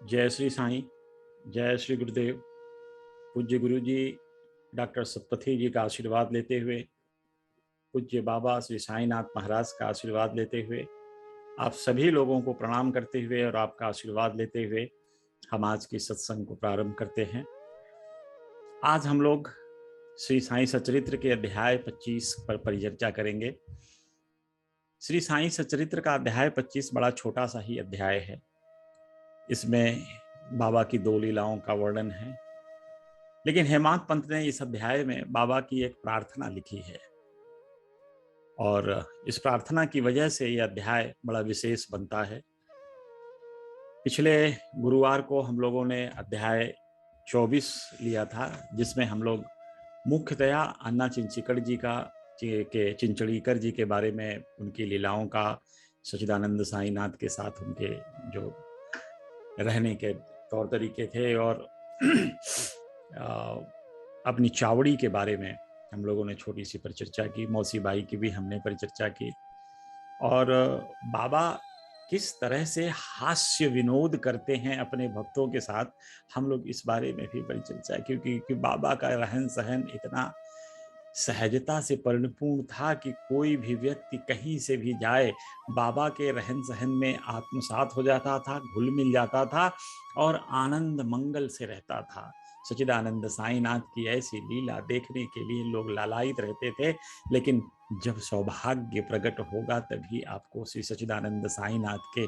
जय श्री साईं, जय श्री गुरुदेव। पूज्य गुरु जी डॉक्टर सतपथी जी का आशीर्वाद लेते हुए, पूज्य बाबा श्री साईनाथ महाराज का आशीर्वाद लेते हुए, आप सभी लोगों को प्रणाम करते हुए और आपका आशीर्वाद लेते हुए हम आज की सत्संग को प्रारंभ करते हैं। आज हम लोग श्री साईं सचरित्र के अध्याय 25 पर परिचर्चा करेंगे। श्री साईं सचरित्र का अध्याय 25 बड़ा छोटा सा ही अध्याय है। इसमें बाबा की 2 लीलाओं का वर्णन है, लेकिन हेमांत पंत ने इस अध्याय में बाबा की एक प्रार्थना लिखी है और इस प्रार्थना की वजह से यह अध्याय बड़ा विशेष बनता है। पिछले गुरुवार को हम लोगों ने अध्याय 24 लिया था, जिसमें हम लोग मुख्यतया अन्ना चिंचिकड़ जी के चिंचड़ीकर जी के बारे में, उनकी लीलाओं का, सच्चिदानंद साईनाथ के साथ उनके जो रहने के तौर तरीके थे और अपनी चावड़ी के बारे में हम लोगों ने छोटी सी परिचर्चा की। मौसी बाई की भी हमने परिचर्चा की और बाबा किस तरह से हास्य विनोद करते हैं अपने भक्तों के साथ, हम लोग इस बारे में भी परिचर्चा की, क्योंकि बाबा का रहन सहन इतना सहजता से परिपूर्ण था कि कोई भी व्यक्ति कहीं से भी जाए, बाबा के रहन सहन में आत्मसात हो जाता था, घुल मिल जाता था और आनंद मंगल से रहता था। सच्चिदानंद साईनाथ की ऐसी लीला देखने के लिए लोग लालायित रहते थे, लेकिन जब सौभाग्य प्रकट होगा तभी आपको श्री सच्चिदानंद साईनाथ के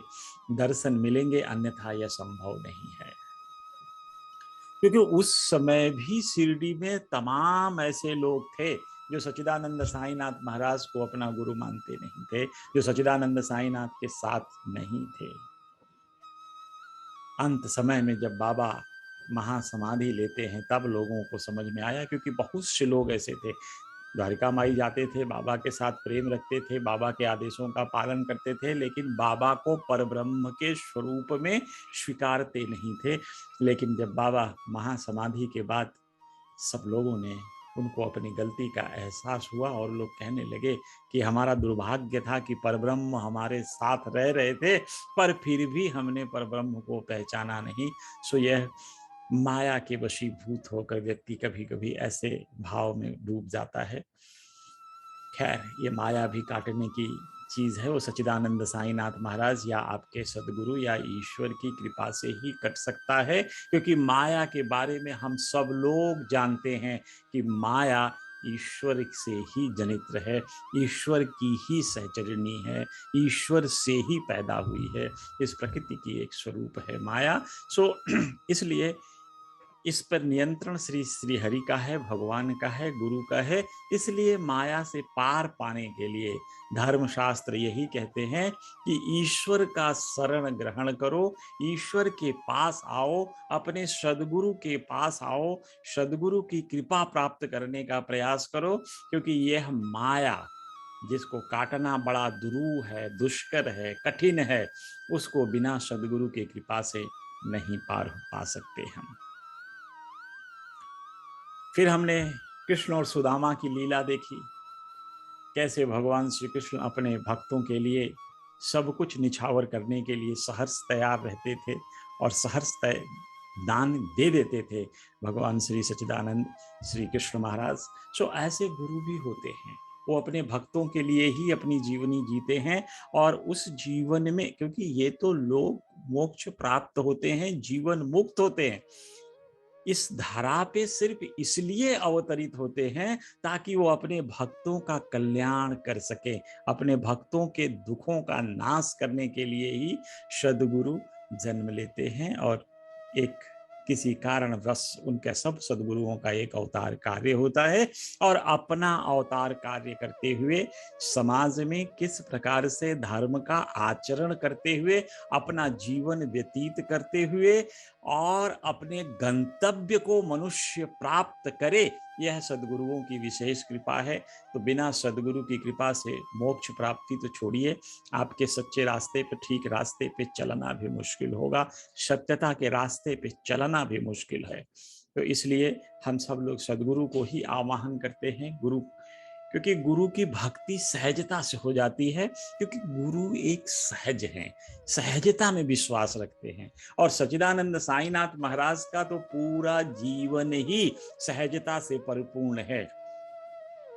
दर्शन मिलेंगे, अन्यथा यह संभव नहीं है। क्योंकि उस समय भी शिरडी में तमाम ऐसे लोग थे जो सच्चिदानंद साईनाथ महाराज को अपना गुरु मानते नहीं थे, जो सच्चिदानंद साईनाथ के साथ नहीं थे। अंत समय में जब बाबा महासमाधि लेते हैं तब लोगों को समझ में आया, क्योंकि बहुत से लोग ऐसे थे, द्वारिका माई जाते थे, बाबा के साथ प्रेम रखते थे, बाबा के आदेशों का पालन करते थे, लेकिन बाबा को परब्रह्म के स्वरूप में स्वीकारते नहीं थे। लेकिन जब बाबा महासमाधि के बाद सब लोगों ने, उनको अपनी गलती का एहसास हुआ और लोग कहने लगे कि हमारा दुर्भाग्य था कि परब्रह्म हमारे साथ रह रहे थे, पर फिर भी हमने परब्रह्म को पहचाना नहीं। सो यह माया के वशीभूत होकर व्यक्ति कभी कभी ऐसे भाव में डूब जाता है। खैर, ये माया भी काटने की चीज है, वो सच्चिदानंद साईनाथ महाराज या आपके सदगुरु या ईश्वर की कृपा से ही कट सकता है, क्योंकि माया के बारे में हम सब लोग जानते हैं कि माया ईश्वर से ही जनित है, ईश्वर की ही सहचरणी है, ईश्वर से ही पैदा हुई है, इस प्रकृति की एक स्वरूप है माया। सो इसलिए इस पर नियंत्रण श्री श्री हरि का है, भगवान का है, गुरु का है। इसलिए माया से पार पाने के लिए धर्मशास्त्र यही कहते हैं कि ईश्वर का शरण ग्रहण करो, ईश्वर के पास आओ, अपने सदगुरु के पास आओ, सदगुरु की कृपा प्राप्त करने का प्रयास करो, क्योंकि यह माया जिसको काटना बड़ा दुरूह है, दुष्कर है, कठिन है, उसको बिना सदगुरु की कृपा से नहीं पार पा सकते हम। फिर हमने कृष्ण और सुदामा की लीला देखी, कैसे भगवान श्री कृष्ण अपने भक्तों के लिए सब कुछ निछावर करने के लिए सहर्ष तैयार रहते थे और सहर्ष दान दे देते थे भगवान श्री सच्चिदानंद श्री कृष्ण महाराज। सो ऐसे गुरु भी होते हैं, वो अपने भक्तों के लिए ही अपनी जीवनी जीते हैं और उस जीवन में, क्योंकि ये तो लोग मोक्ष प्राप्त होते हैं, जीवन मुक्त होते हैं, इस धरा पे सिर्फ इसलिए अवतरित होते हैं ताकि वो अपने भक्तों का कल्याण कर सके, अपने भक्तों के दुखों का नाश करने के लिए ही सद्गुरु जन्म लेते हैं। और एक किसी कारणवश उनके सब सद्गुरुओं का एक अवतार कार्य होता है और अपना अवतार कार्य करते हुए समाज में किस प्रकार से धर्म का आचरण करते हुए, अपना जीवन व्यतीत करते हुए और अपने गंतव्य को मनुष्य प्राप्त करे, यह सद्गुरुओं की विशेष कृपा है। तो बिना सद्गुरु की कृपा से मोक्ष प्राप्ति तो छोड़िए, आपके सच्चे रास्ते पे, ठीक रास्ते पे चलना भी मुश्किल होगा, सत्यता के रास्ते पे चलना भी मुश्किल है। तो इसलिए हम सब लोग सद्गुरु को ही आवाहन करते हैं, गुरु, क्योंकि गुरु की भक्ति सहजता से हो जाती है, क्योंकि गुरु एक सहज हैं, सहजता में विश्वास रखते हैं। और सच्चिदानंद साईनाथ महाराज का तो पूरा जीवन ही सहजता से परिपूर्ण है।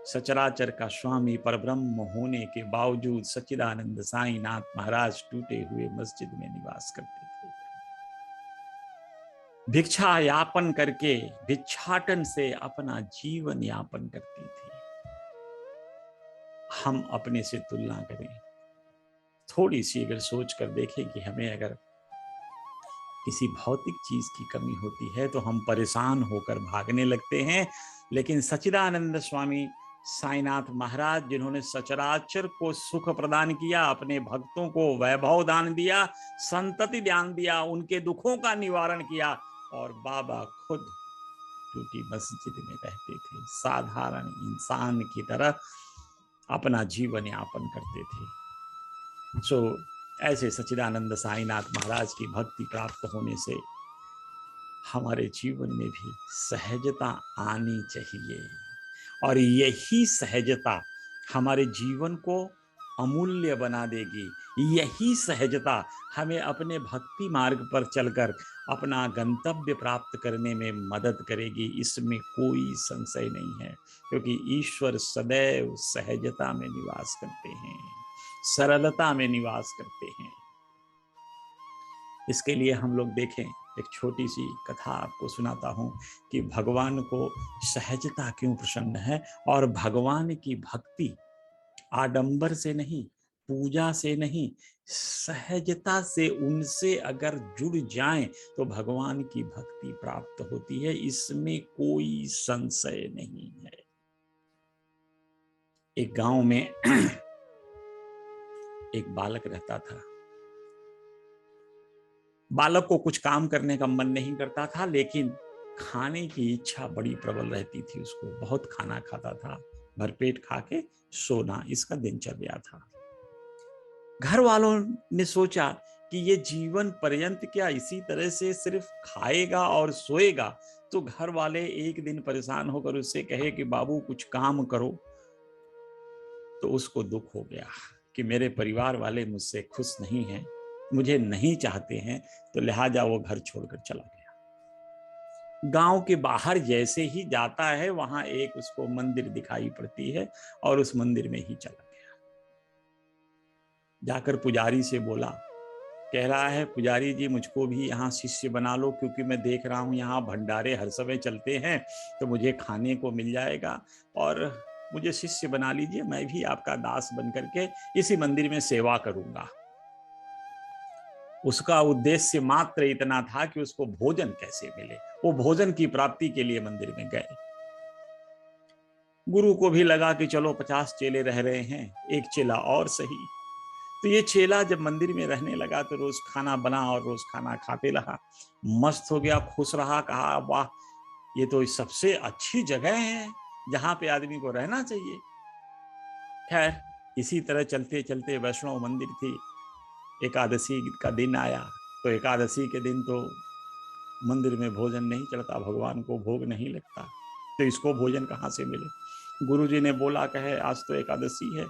सचराचर का स्वामी परब्रह्म होने के बावजूद सच्चिदानंद साईनाथ महाराज टूटे हुए मस्जिद में निवास करते थे। भिक्षा यापन करके भिक्षाटन से अपना जीवन यापन करते थे। हम अपने से तुलना करें, थोड़ी सी अगर सोच कर देखें कि हमें अगर किसी भौतिक चीज की कमी होती है तो हम परेशान होकर भागने लगते हैं, लेकिन सच्चिदानंद स्वामी साईनाथ महाराज जिन्होंने सचराचर को सुख प्रदान किया, अपने भक्तों को वैभव दान दिया, संतति दान दिया, उनके दुखों का निवारण किया, और बाबा खुद टूटी मस्जिद में रहते थे, साधारण इंसान की तरह अपना जीवन यापन करते थे। ऐसे सच्चिदानंद साईनाथ महाराज की भक्ति प्राप्त होने से हमारे जीवन में भी सहजता आनी चाहिए, और यही सहजता हमारे जीवन को अमूल्य बना देगी। यही सहजता हमें अपने भक्ति मार्ग पर चलकर अपना गंतव्य प्राप्त करने में मदद करेगी, इसमें कोई संशय नहीं है, क्योंकि ईश्वर सदैव सहजता में निवास करते हैं, सरलता में निवास करते हैं। इसके लिए हम लोग देखें, एक छोटी सी कथा आपको सुनाता हूं कि भगवान को सहजता क्यों प्रसन्न है, और भगवान की भक्ति आडंबर से नहीं, पूजा से नहीं, सहजता से उनसे अगर जुड़ जाएं तो भगवान की भक्ति प्राप्त होती है, इसमें कोई संशय नहीं है। एक गांव में एक बालक रहता था। बालक को कुछ काम करने का मन नहीं करता था, लेकिन खाने की इच्छा बड़ी प्रबल रहती थी उसको, बहुत खाना खाता था, भरपेट खा के सोना इसका दिनचर्या था। घर वालों ने सोचा कि ये जीवन पर्यंत क्या इसी तरह से सिर्फ खाएगा और सोएगा, तो घर वाले एक दिन परेशान होकर उससे कहे कि बाबू कुछ काम करो। तो उसको दुख हो गया कि मेरे परिवार वाले मुझसे खुश नहीं हैं, मुझे नहीं चाहते हैं, तो लिहाजा वो घर छोड़कर चला गया। गांव के बाहर जैसे ही जाता है वहां एक उसको मंदिर दिखाई पड़ती है, और उस मंदिर में ही चला गया। जाकर पुजारी से बोला, कह रहा है पुजारी जी मुझको भी यहाँ शिष्य बना लो, क्योंकि मैं देख रहा हूँ यहाँ भंडारे हर समय चलते हैं, तो मुझे खाने को मिल जाएगा, और मुझे शिष्य बना लीजिए, मैं भी आपका दास बन करके इसी मंदिर में सेवा करूंगा। उसका उद्देश्य मात्र इतना था कि उसको भोजन कैसे मिले, वो भोजन की प्राप्ति के लिए मंदिर में गए। गुरु को भी लगा कि चलो 50 चेले रह रहे हैं, एक चेला और सही। तो ये चेला जब मंदिर में रहने लगा तो रोज खाना बना और रोज खाना खाते रहा, मस्त हो गया, खुश रहा, कहा वाह ये तो सबसे अच्छी जगह है जहां पे आदमी को रहना चाहिए। खैर इसी तरह चलते चलते वैष्णव मंदिर थी, एकादशी का दिन आया, तो एकादशी के दिन तो मंदिर में भोजन नहीं चलता, भगवान को भोग नहीं लगता, तो इसको भोजन कहाँ से मिले। गुरुजी ने बोला, कहे आज तो एकादशी है,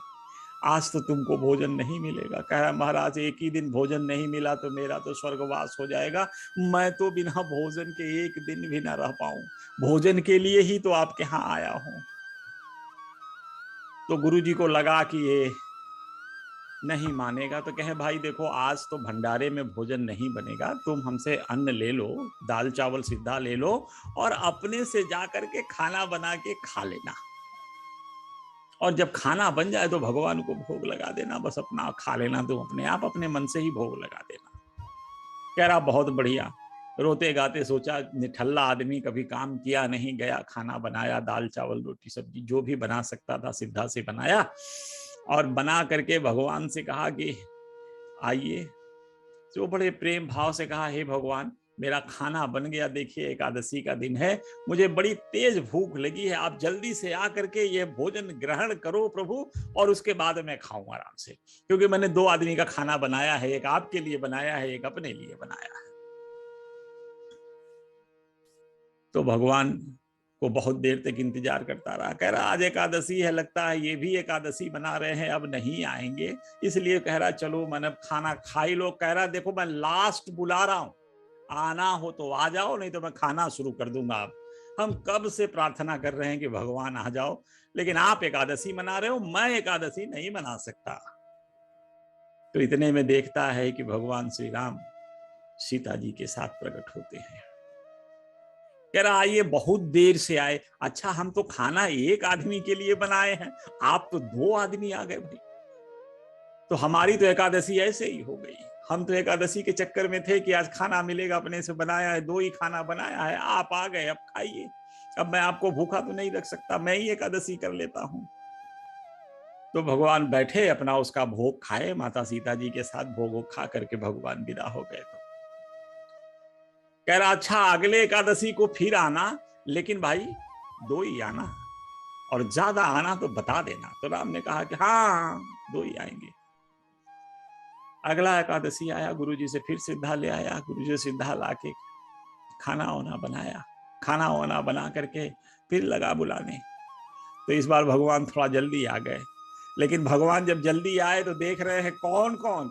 आज तो तुमको भोजन नहीं मिलेगा। कह रहा महाराज एक ही दिन भोजन नहीं मिला तो मेरा तो स्वर्गवास हो जाएगा, मैं तो बिना भोजन के एक दिन भी ना रह पाऊं, भोजन के लिए ही तो आपके यहाँ आया हूं। तो गुरुजी को लगा कि ये नहीं मानेगा, तो कहे भाई देखो आज तो भंडारे में भोजन नहीं बनेगा, तुम हमसे अन्न ले लो, दाल चावल सीधा ले लो, और अपने से जा करके खाना बना के खा लेना, और जब खाना बन जाए तो भगवान को भोग लगा देना, बस अपना खा लेना, तुम अपने आप अपने मन से ही भोग लगा देना। कह रहा बहुत बढ़िया। रोते गाते सोचा, निठल्ला आदमी, कभी काम किया नहीं, गया खाना बनाया, दाल चावल रोटी सब्जी जो भी बना सकता था सीधा से बनाया, और बना करके भगवान से कहा कि आइए। तो बड़े प्रेम भाव से कहा, हे भगवान मेरा खाना बन गया, देखिए एकादशी का दिन है, मुझे बड़ी तेज भूख लगी है, आप जल्दी से आकर के ये भोजन ग्रहण करो प्रभु, और उसके बाद मैं खाऊं आराम से, क्योंकि मैंने 2 आदमी का खाना बनाया है, एक आपके लिए बनाया है, एक अपने लिए बनाया है। तो भगवान को बहुत देर तक इंतजार करता रहा। कह रहा आज एकादशी है, लगता है ये भी एकादशी बना रहे हैं, अब नहीं आएंगे, इसलिए कह रहा चलो मैंने खाना खा ही लो। कह रहा देखो मैं लास्ट बुला रहा हूं, आना हो तो आ जाओ, नहीं तो मैं खाना शुरू कर दूंगा। अब हम कब से प्रार्थना कर रहे हैं कि भगवान आ जाओ, लेकिन आप एकादशी मना रहे हो, मैं एकादशी नहीं मना सकता। तो इतने में देखता है कि भगवान श्री राम सीता जी के साथ प्रकट होते हैं। कह रहा आइए, बहुत देर से आए। अच्छा हम तो खाना एक आदमी के लिए बनाए हैं, आप तो 2 आदमी आ गए भाई। तो हमारी तो एकादशी ऐसे ही हो गई। हम तो एकादशी के चक्कर में थे कि आज खाना मिलेगा, अपने से बनाया है, 2 ही खाना बनाया है, आप आ गए, अब खाइए। अब मैं आपको भूखा तो नहीं रख सकता, मैं ही एकादशी कर लेता हूं। तो भगवान बैठे अपना उसका भोग खाए, माता सीता जी के साथ भोग खा करके भगवान विदा हो गए। तो कह रहा अच्छा अगले एकादशी को फिर आना, लेकिन भाई 2 ही आना, और ज्यादा आना तो बता देना। तो राम ने कहा कि हाँ 2 ही आएंगे। अगला एकादशी आया, गुरुजी से फिर सिद्धा ले आया। गुरुजी से सिद्धा लाके खाना वाना बनाया, खाना वाना बना करके फिर लगा बुलाने। तो इस बार भगवान थोड़ा जल्दी आ गए। लेकिन भगवान जब जल्दी आए तो देख रहे हैं कौन कौन,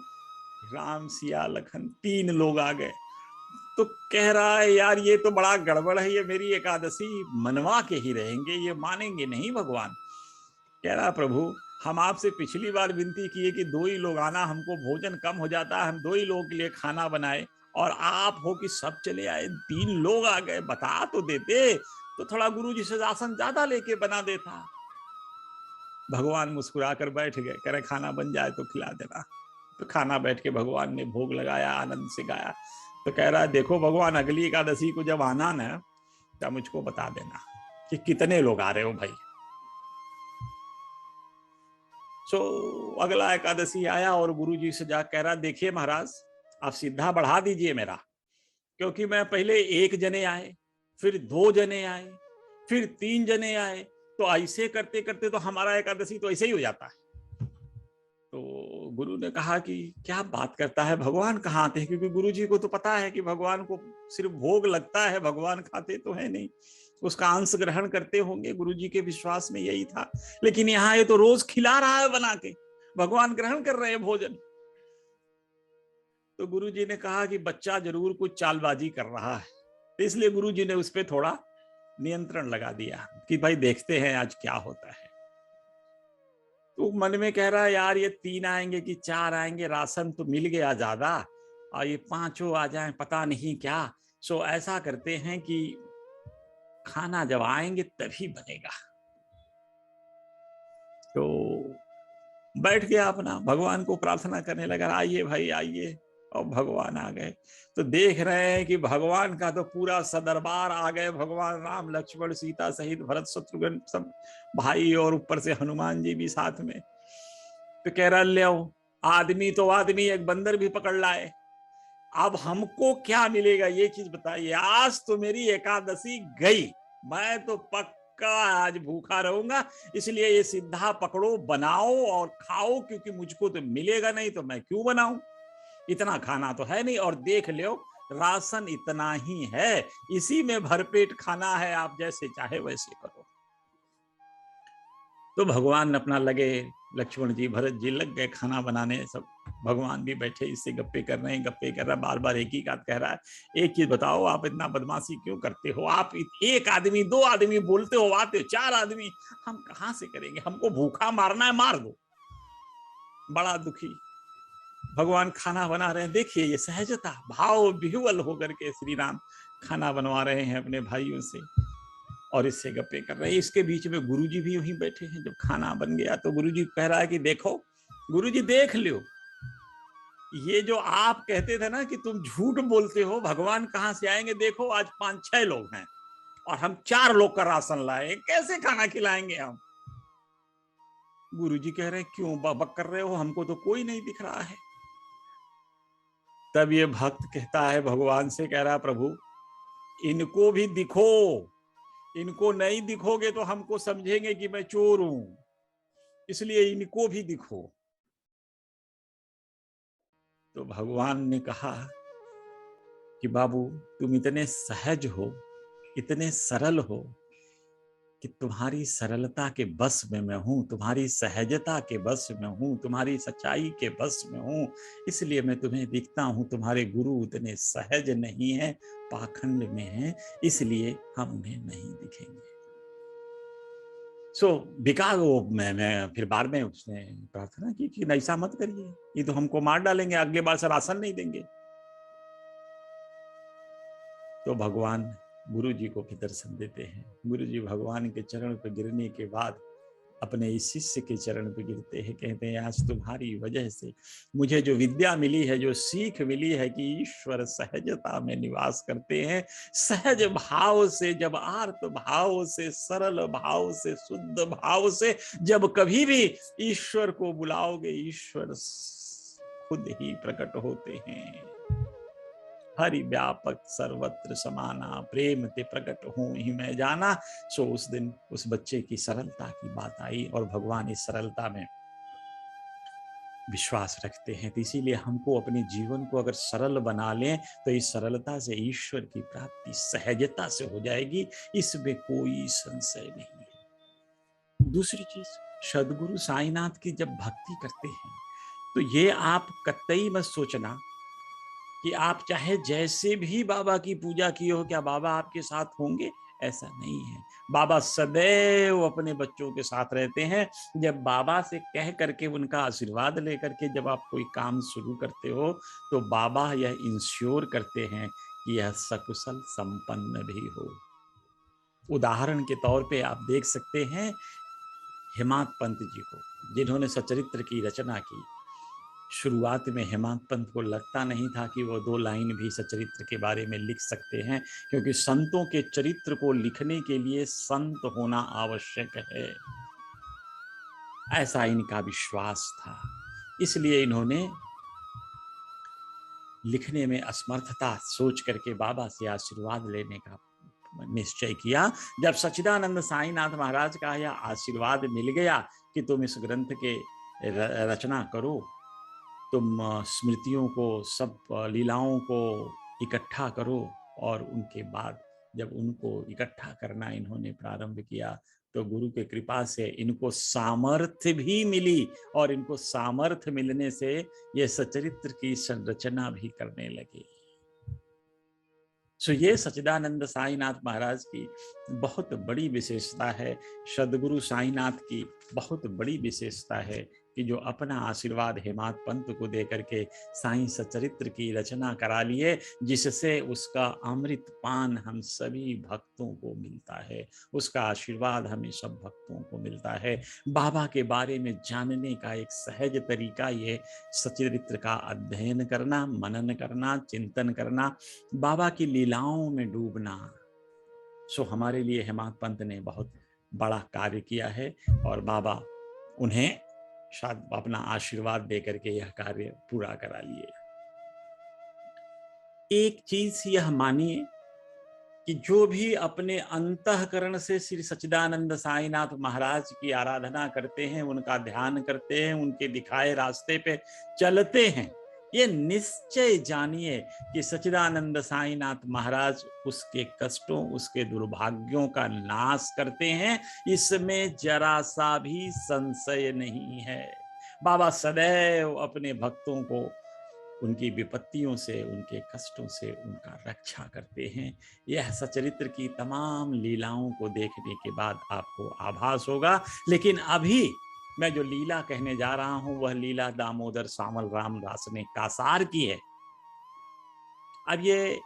राम सिया लखन 3 लोग आ गए। तो कह रहा है यार ये तो बड़ा गड़बड़ है, ये मेरी एकादशी मनवा के ही रहेंगे, ये मानेंगे नहीं भगवान। कह रहा प्रभु हम आपसे पिछली बार विनती किए कि 2 ही लोग आना, हमको भोजन कम हो जाता है, हम 2 ही लोगों के लिए खाना बनाए, और आप हो कि सब चले आए, 3 लोग आ गए, बता तो देते तो थोड़ा गुरु जी से आसन ज्यादा लेके बना देता। भगवान मुस्कुरा कर बैठ गए, कह रहे खाना बन जाए तो खिला देना। तो खाना बैठ के भगवान ने भोग लगाया, आनंद से गाया। तो कह रहा है देखो भगवान अगली एकादशी को जब आना ना, तब मुझको बता देना कि कितने लोग आ रहे हो भाई। सो अगला एकादशी आया और गुरु जी से जा कह रहा देखिए महाराज आप सीधा बढ़ा दीजिए मेरा, क्योंकि मैं पहले 1 जने आए, फिर 2 जने आए, फिर 3 जने आए, तो ऐसे करते करते तो हमारा एकादशी तो ऐसे ही हो जाता है। तो गुरु ने कहा कि क्या बात करता है, भगवान कहाँ आते हैं? क्योंकि गुरु जी को तो पता है कि भगवान को सिर्फ भोग लगता है, भगवान खाते तो है नहीं, उसका अंश ग्रहण करते होंगे, गुरु जी के विश्वास में यही था। लेकिन यहाँ ये तो रोज खिला रहा है बना के, भगवान ग्रहण कर रहे हैं भोजन। तो गुरु जी ने कहा कि बच्चा जरूर कुछ चालबाजी कर रहा है, इसलिए गुरु जी ने उस पर थोड़ा नियंत्रण लगा दिया कि भाई देखते हैं आज क्या होता है। तो मन में कह रहा है यार ये 3 आएंगे कि 4 आएंगे, राशन तो मिल गया ज्यादा, और ये 5 आ जाएं पता नहीं क्या। सो ऐसा करते हैं कि खाना जब आएंगे तभी बनेगा। तो बैठ गया अपना, भगवान को प्रार्थना करने लगा आइए भाई आइए, और भगवान आ गए। तो देख रहे हैं कि भगवान का तो पूरा सदरबार आ गए, भगवान राम लक्ष्मण सीता सहित भरत शत्रुघ्न सब भाई, और ऊपर से हनुमान जी भी साथ में। तो कह रहा ले आओ, आदमी तो आदमी, एक बंदर भी पकड़ लाए, अब हमको क्या मिलेगा ये चीज बताइए। आज तो मेरी एकादशी गई, मैं तो पक्का आज भूखा रहूंगा, इसलिए ये सीधा पकड़ो बनाओ और खाओ, क्योंकि मुझको तो मिलेगा नहीं तो मैं क्यों बनाऊं, इतना खाना तो है नहीं, और देख लो राशन इतना ही है, इसी में भरपेट खाना है, आप जैसे चाहे वैसे करो। तो भगवान अपना लगे, लक्ष्मण जी भरत जी लग गए खाना बनाने, सब भगवान भी बैठे इससे गप्पे कर रहे हैं, गप्पे कर रहा है, बार बार एक ही बात कह रहा है एक चीज बताओ आप इतना बदमाशी क्यों करते हो, आप 1 आदमी 2 आदमी बोलते हो, आते हो 4 आदमी, हम कहां से करेंगे, हमको भूखा मारना है मार दो। बड़ा दुखी भगवान खाना बना रहे हैं, देखिए ये सहजता भाव विह्वल होकर के श्री राम खाना बनवा रहे हैं अपने भाइयों से, और इससे गप्पे कर रहे हैं। इसके बीच में गुरुजी भी वहीं बैठे हैं। जब खाना बन गया तो गुरुजी कह रहा है कि देखो गुरुजी देख लो, ये जो आप कहते थे ना कि तुम झूठ बोलते हो, भगवान कहां से आएंगे, देखो आज 5-6 लोग हैं और हम 4 लोग का राशन लाए, कैसे खाना खिलाएंगे हम। गुरुजी कह रहे हैं क्यों बक कर रहे हो, हमको तो कोई नहीं दिख रहा है। तब ये भक्त कहता है भगवान से, कह रहा प्रभु इनको भी दिखो, इनको नहीं दिखोगे तो हमको समझेंगे कि मैं चोर हूं, इसलिए इनको भी दिखो। तो भगवान ने कहा कि बाबू तुम इतने सहज हो, इतने सरल हो, कि तुम्हारी सरलता के बस में मैं हूं, तुम्हारी सहजता के बस में हूं, तुम्हारी सच्चाई के बस में हूं, इसलिए मैं तुम्हें दिखता हूं। तुम्हारे गुरु उतने सहज नहीं है, पाखंड में हैं, इसलिए हम उन्हें नहीं दिखेंगे। बिका वो मैं फिर बाद में उसने प्रार्थना की कि ऐसा मत करिए, ये तो हमको मार डालेंगे, अगले बार से राशन नहीं देंगे। तो भगवान गुरु जी को फिर दर्शन देते हैं। गुरु जी भगवान के चरण पर गिरने के बाद अपने इस शिष्य के चरण पर गिरते हैं, कहते हैं आज तुम्हारी वजह से मुझे जो विद्या मिली है, जो सीख मिली है कि ईश्वर सहजता में निवास करते हैं। सहज भाव से, जब आर्त भाव से, सरल भाव से, शुद्ध भाव से जब कभी भी ईश्वर को बुलाओगे, ईश्वर खुद ही प्रकट होते हैं। हरि व्यापक सर्वत्र समाना, प्रेम ते प्रकट हूं ही मैं जाना। उस दिन उस बच्चे की सरलता की बात आई और भगवान इस सरलता में विश्वास रखते हैं। तो इसीलिए हमको अपने जीवन को अगर सरल बना लें तो इस सरलता से ईश्वर की प्राप्ति सहजता से हो जाएगी, इसमें कोई संशय नहीं है। दूसरी चीज, सदगुरु साईनाथ की जब भक्ति करते हैं तो ये आप कतई मत सोचना कि आप चाहे जैसे भी बाबा की पूजा की हो, क्या बाबा आपके साथ होंगे, ऐसा नहीं है। बाबा सदैव अपने बच्चों के साथ रहते हैं। जब बाबा से कह करके उनका आशीर्वाद लेकर के जब आप कोई काम शुरू करते हो तो बाबा यह इंश्योर करते हैं कि यह सकुशल संपन्न भी हो। उदाहरण के तौर पे आप देख सकते हैं हेमाद पंत जी को, जिन्होंने सचरित्र की रचना की। शुरुआत में हेमाद पंत को लगता नहीं था कि वो 2 लाइन भी सचरित्र के बारे में लिख सकते हैं, क्योंकि संतों के चरित्र को लिखने के लिए संत होना आवश्यक है, ऐसा इनका विश्वास था। इसलिए इन्होंने लिखने में असमर्थता सोच करके बाबा से आशीर्वाद लेने का निश्चय किया। जब सच्चिदानंद साईनाथ महाराज का यह आशीर्वाद मिल गया कि तुम इस ग्रंथ के रचना करो, तुम स्मृतियों को, सब लीलाओं को इकट्ठा करो, और उनके बाद जब उनको इकट्ठा करना इन्होंने प्रारंभ किया तो गुरु के कृपा से इनको सामर्थ्य भी मिली, और इनको सामर्थ्य मिलने से ये सचरित्र की संरचना भी करने लगे। ये सच्चिदानंद साईनाथ महाराज की बहुत बड़ी विशेषता है। सदगुरु साईनाथ की बहुत बड़ी विशेषता है कि जो अपना आशीर्वाद हेमाद पंत को देकर के साईं सचरित्र की रचना करा लिए, जिससे उसका अमृत पान हम सभी भक्तों को मिलता है, उसका आशीर्वाद हमें सब भक्तों को मिलता है। बाबा के बारे में जानने का एक सहज तरीका ये सचरित्र का अध्ययन करना, मनन करना, चिंतन करना, बाबा की लीलाओं में डूबना। हमारे लिए हेमाद पंत ने बहुत बड़ा कार्य किया है और बाबा उन्हें शायद अपना आशीर्वाद देकर के यह कार्य पूरा करा लिए। एक चीज यह मानिए कि जो भी अपने अंतःकरण से श्री सच्चिदानंद साईनाथ महाराज की आराधना करते हैं, उनका ध्यान करते हैं, उनके दिखाए रास्ते पे चलते हैं, ये निश्चय जानिए कि सच्चिदानंद साईनाथ महाराज उसके कष्टों, उसके दुर्भाग्यों का नाश करते हैं, इसमें जरा सा भी संशय नहीं है। बाबा सदैव अपने भक्तों को उनकी विपत्तियों से, उनके कष्टों से उनका रक्षा करते हैं। यह सचरित्र की तमाम लीलाओं को देखने के बाद आपको आभास होगा। लेकिन अभी मैं जो लीला कहने जा रहा हूं वह लीला दामोदर सामल राम दास ने कासार की है। अब ये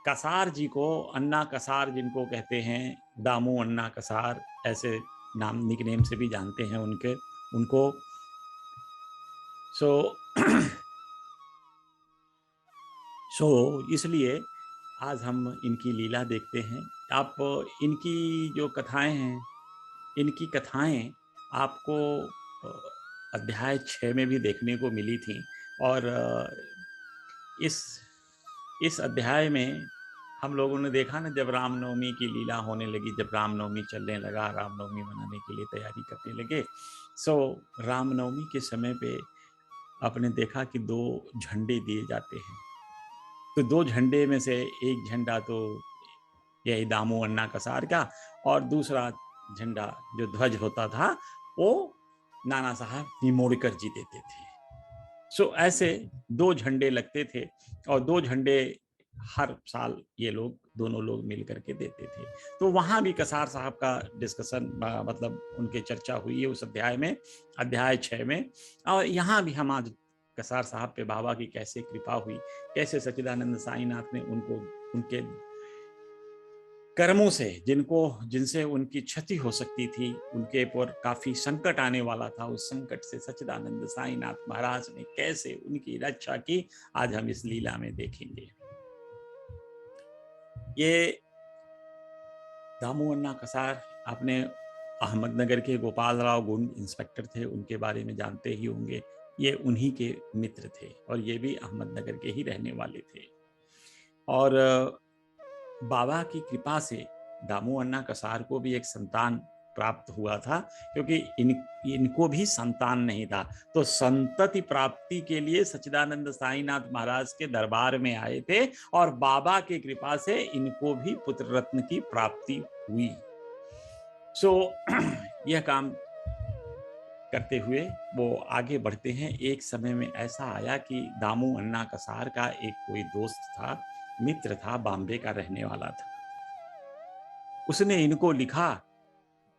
कसार जी को, अन्ना कसार जिनको कहते हैं, दामू अन्ना कसार ऐसे नाम निकनेम से भी जानते हैं उनको। इसलिए आज हम इनकी लीला देखते हैं। आप इनकी जो कथाएं हैं, इनकी कथाएं आपको अध्याय 6 में भी देखने को मिली थी, और इस अध्याय में हम लोगों ने देखा ना, जब रामनवमी की लीला होने लगी, जब रामनवमी चलने लगा, रामनवमी मनाने के लिए तैयारी करने लगे, रामनवमी के समय पे आपने देखा कि 2 झंडे दिए जाते हैं। तो 2 झंडे में से एक झंडा तो यही दामू अन्ना कसार का। और दूसरा झंडा जो ध्वज होता था वो नाना साहब निमोड़कर जी देते थे। सो ऐसे 2 झंडे लगते थे और 2 झंडे हर साल ये लोग दोनों लोग मिल करके देते थे। तो वहां भी कसार साहब का डिस्कशन, मतलब उनके चर्चा हुई है उस अध्याय में, अध्याय 6 में। और यहाँ भी हम आज कसार साहब पे बाबा की कैसे कृपा हुई, कैसे सच्चिदानंद साईनाथ ने उनको उनके कर्मों से, जिनसे उनकी क्षति हो सकती थी, उनके ऊपर काफी संकट आने वाला था, उस संकट से सच्चिदानंद साईनाथ महाराज ने कैसे उनकी रक्षा की, आज हम इस लीला में देखेंगे। ये दामू अन्ना कसार, आपने अहमदनगर के गोपाल राव गुंड इंस्पेक्टर थे, उनके बारे में जानते ही होंगे। ये उन्हीं के मित्र थे और ये भी अहमदनगर के ही रहने वाले थे। और बाबा की कृपा से दामू अन्ना कसार को भी एक संतान प्राप्त हुआ था, क्योंकि इनको भी संतान नहीं था। तो संतति प्राप्ति के लिए सच्चिदानंद साईनाथ महाराज के दरबार में आए थे और बाबा की कृपा से इनको भी पुत्र रत्न की प्राप्ति हुई। सो यह काम करते हुए वो आगे बढ़ते हैं। एक समय में ऐसा आया कि दामू अन्ना कसार का एक कोई दोस्त था, मित्र था, बॉम्बे का रहने वाला था। उसने इनको लिखा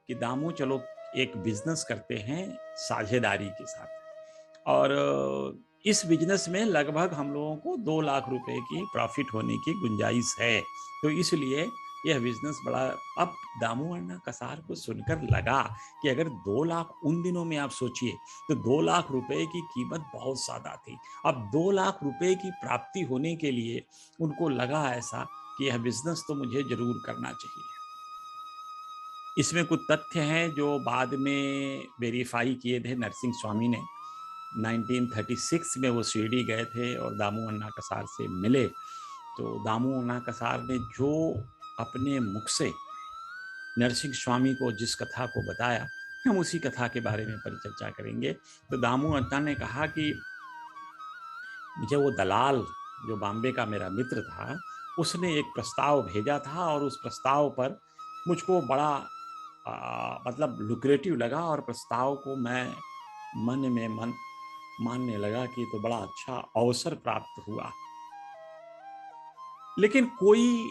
कि दामू चलो एक बिजनेस करते हैं साझेदारी के साथ, और इस बिजनेस में लगभग हम लोगों को 2 लाख रुपए की प्रॉफिट होने की गुंजाइश है, तो इसलिए यह बिजनेस बड़ा। अब दामू अन्ना कसार को सुनकर लगा कि अगर 2 लाख, उन दिनों में आप सोचिए तो 2 लाख रुपए की कीमत बहुत ज्यादा थी। अब 2 लाख रुपए की प्राप्ति होने के लिए उनको लगा ऐसा कि यह बिजनेस तो मुझे जरूर करना चाहिए। इसमें कुछ तथ्य हैं जो बाद में वेरीफाई किए थे नरसिंह स्वामी ने। 1936 में वो शिरडी गए थे और दामू अन्ना कसार से मिले। तो दामू अन्ना कसार ने जो अपने मुख से नरसिंह स्वामी को जिस कथा को बताया, हम उसी कथा के बारे में परिचर्चा करेंगे। तो दामू अन्ना ने कहा कि मुझे वो दलाल जो बॉम्बे का मेरा मित्र था, उसने एक प्रस्ताव भेजा था और उस प्रस्ताव पर मुझको बड़ा मतलब लुक्रेटिव लगा, और प्रस्ताव को मैं मन में मन मानने लगा कि तो बड़ा अच्छा अवसर प्राप्त हुआ, लेकिन कोई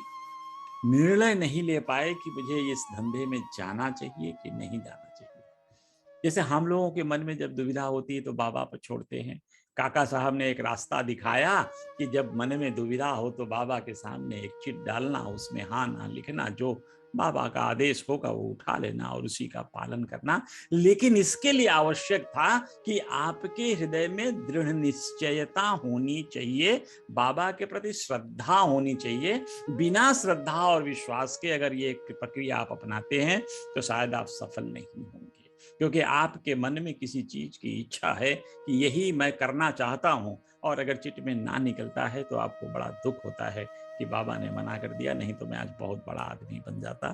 निर्णय नहीं ले पाए कि मुझे इस धंधे में जाना चाहिए कि नहीं जाना चाहिए। जैसे हम लोगों के मन में जब दुविधा होती है तो बाबा पर छोड़ते हैं। काका साहब ने एक रास्ता दिखाया कि जब मन में दुविधा हो तो बाबा के सामने एक चिट डालना, उसमें हाँ ना लिखना, जो बाबा का आदेश होगा वो उठा लेना और उसी का पालन करना। लेकिन इसके लिए आवश्यक था कि आपके हृदय में दृढ़ निश्चयता होनी चाहिए, बाबा के प्रति श्रद्धा होनी चाहिए। बिना श्रद्धा और विश्वास के अगर ये प्रक्रिया आप अपनाते हैं तो शायद आप सफल नहीं होंगे, क्योंकि आपके मन में किसी चीज की इच्छा है कि यही मैं करना चाहता हूं, और अगर चिट में ना निकलता है तो आपको बड़ा दुख होता है कि बाबा ने मना कर दिया, नहीं तो मैं आज बहुत बड़ा आदमी बन जाता।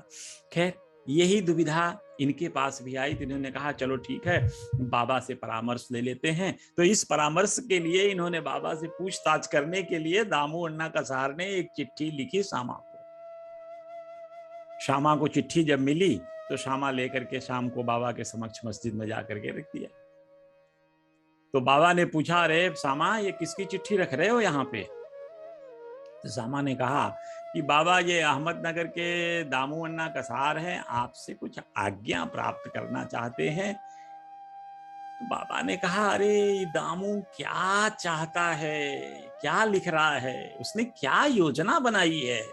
खैर, यही दुविधा इनके पास भी आई, तो इन्होंने कहा चलो ठीक है, बाबा से परामर्श ले लेते हैं। तो इस परामर्श के लिए इन्होंने बाबा से पूछताछ करने के लिए दामू अन्ना कसार ने एक चिट्ठी लिखी श्यामा को। श्यामा को चिट्ठी जब मिली तो श्यामा लेकर के शाम को बाबा के समक्ष मस्जिद में जाकर के रख दिया। तो बाबा ने पूछा, अरे श्यामा ये किसकी चिट्ठी रख रहे हो यहाँ पे? तो श्यामा ने कहा कि बाबा ये अहमदनगर के दामू अन्ना कसार हैं, आपसे कुछ आज्ञा प्राप्त करना चाहते हैं। तो बाबा ने कहा, अरे दामू क्या चाहता है, क्या लिख रहा है, उसने क्या योजना बनाई है?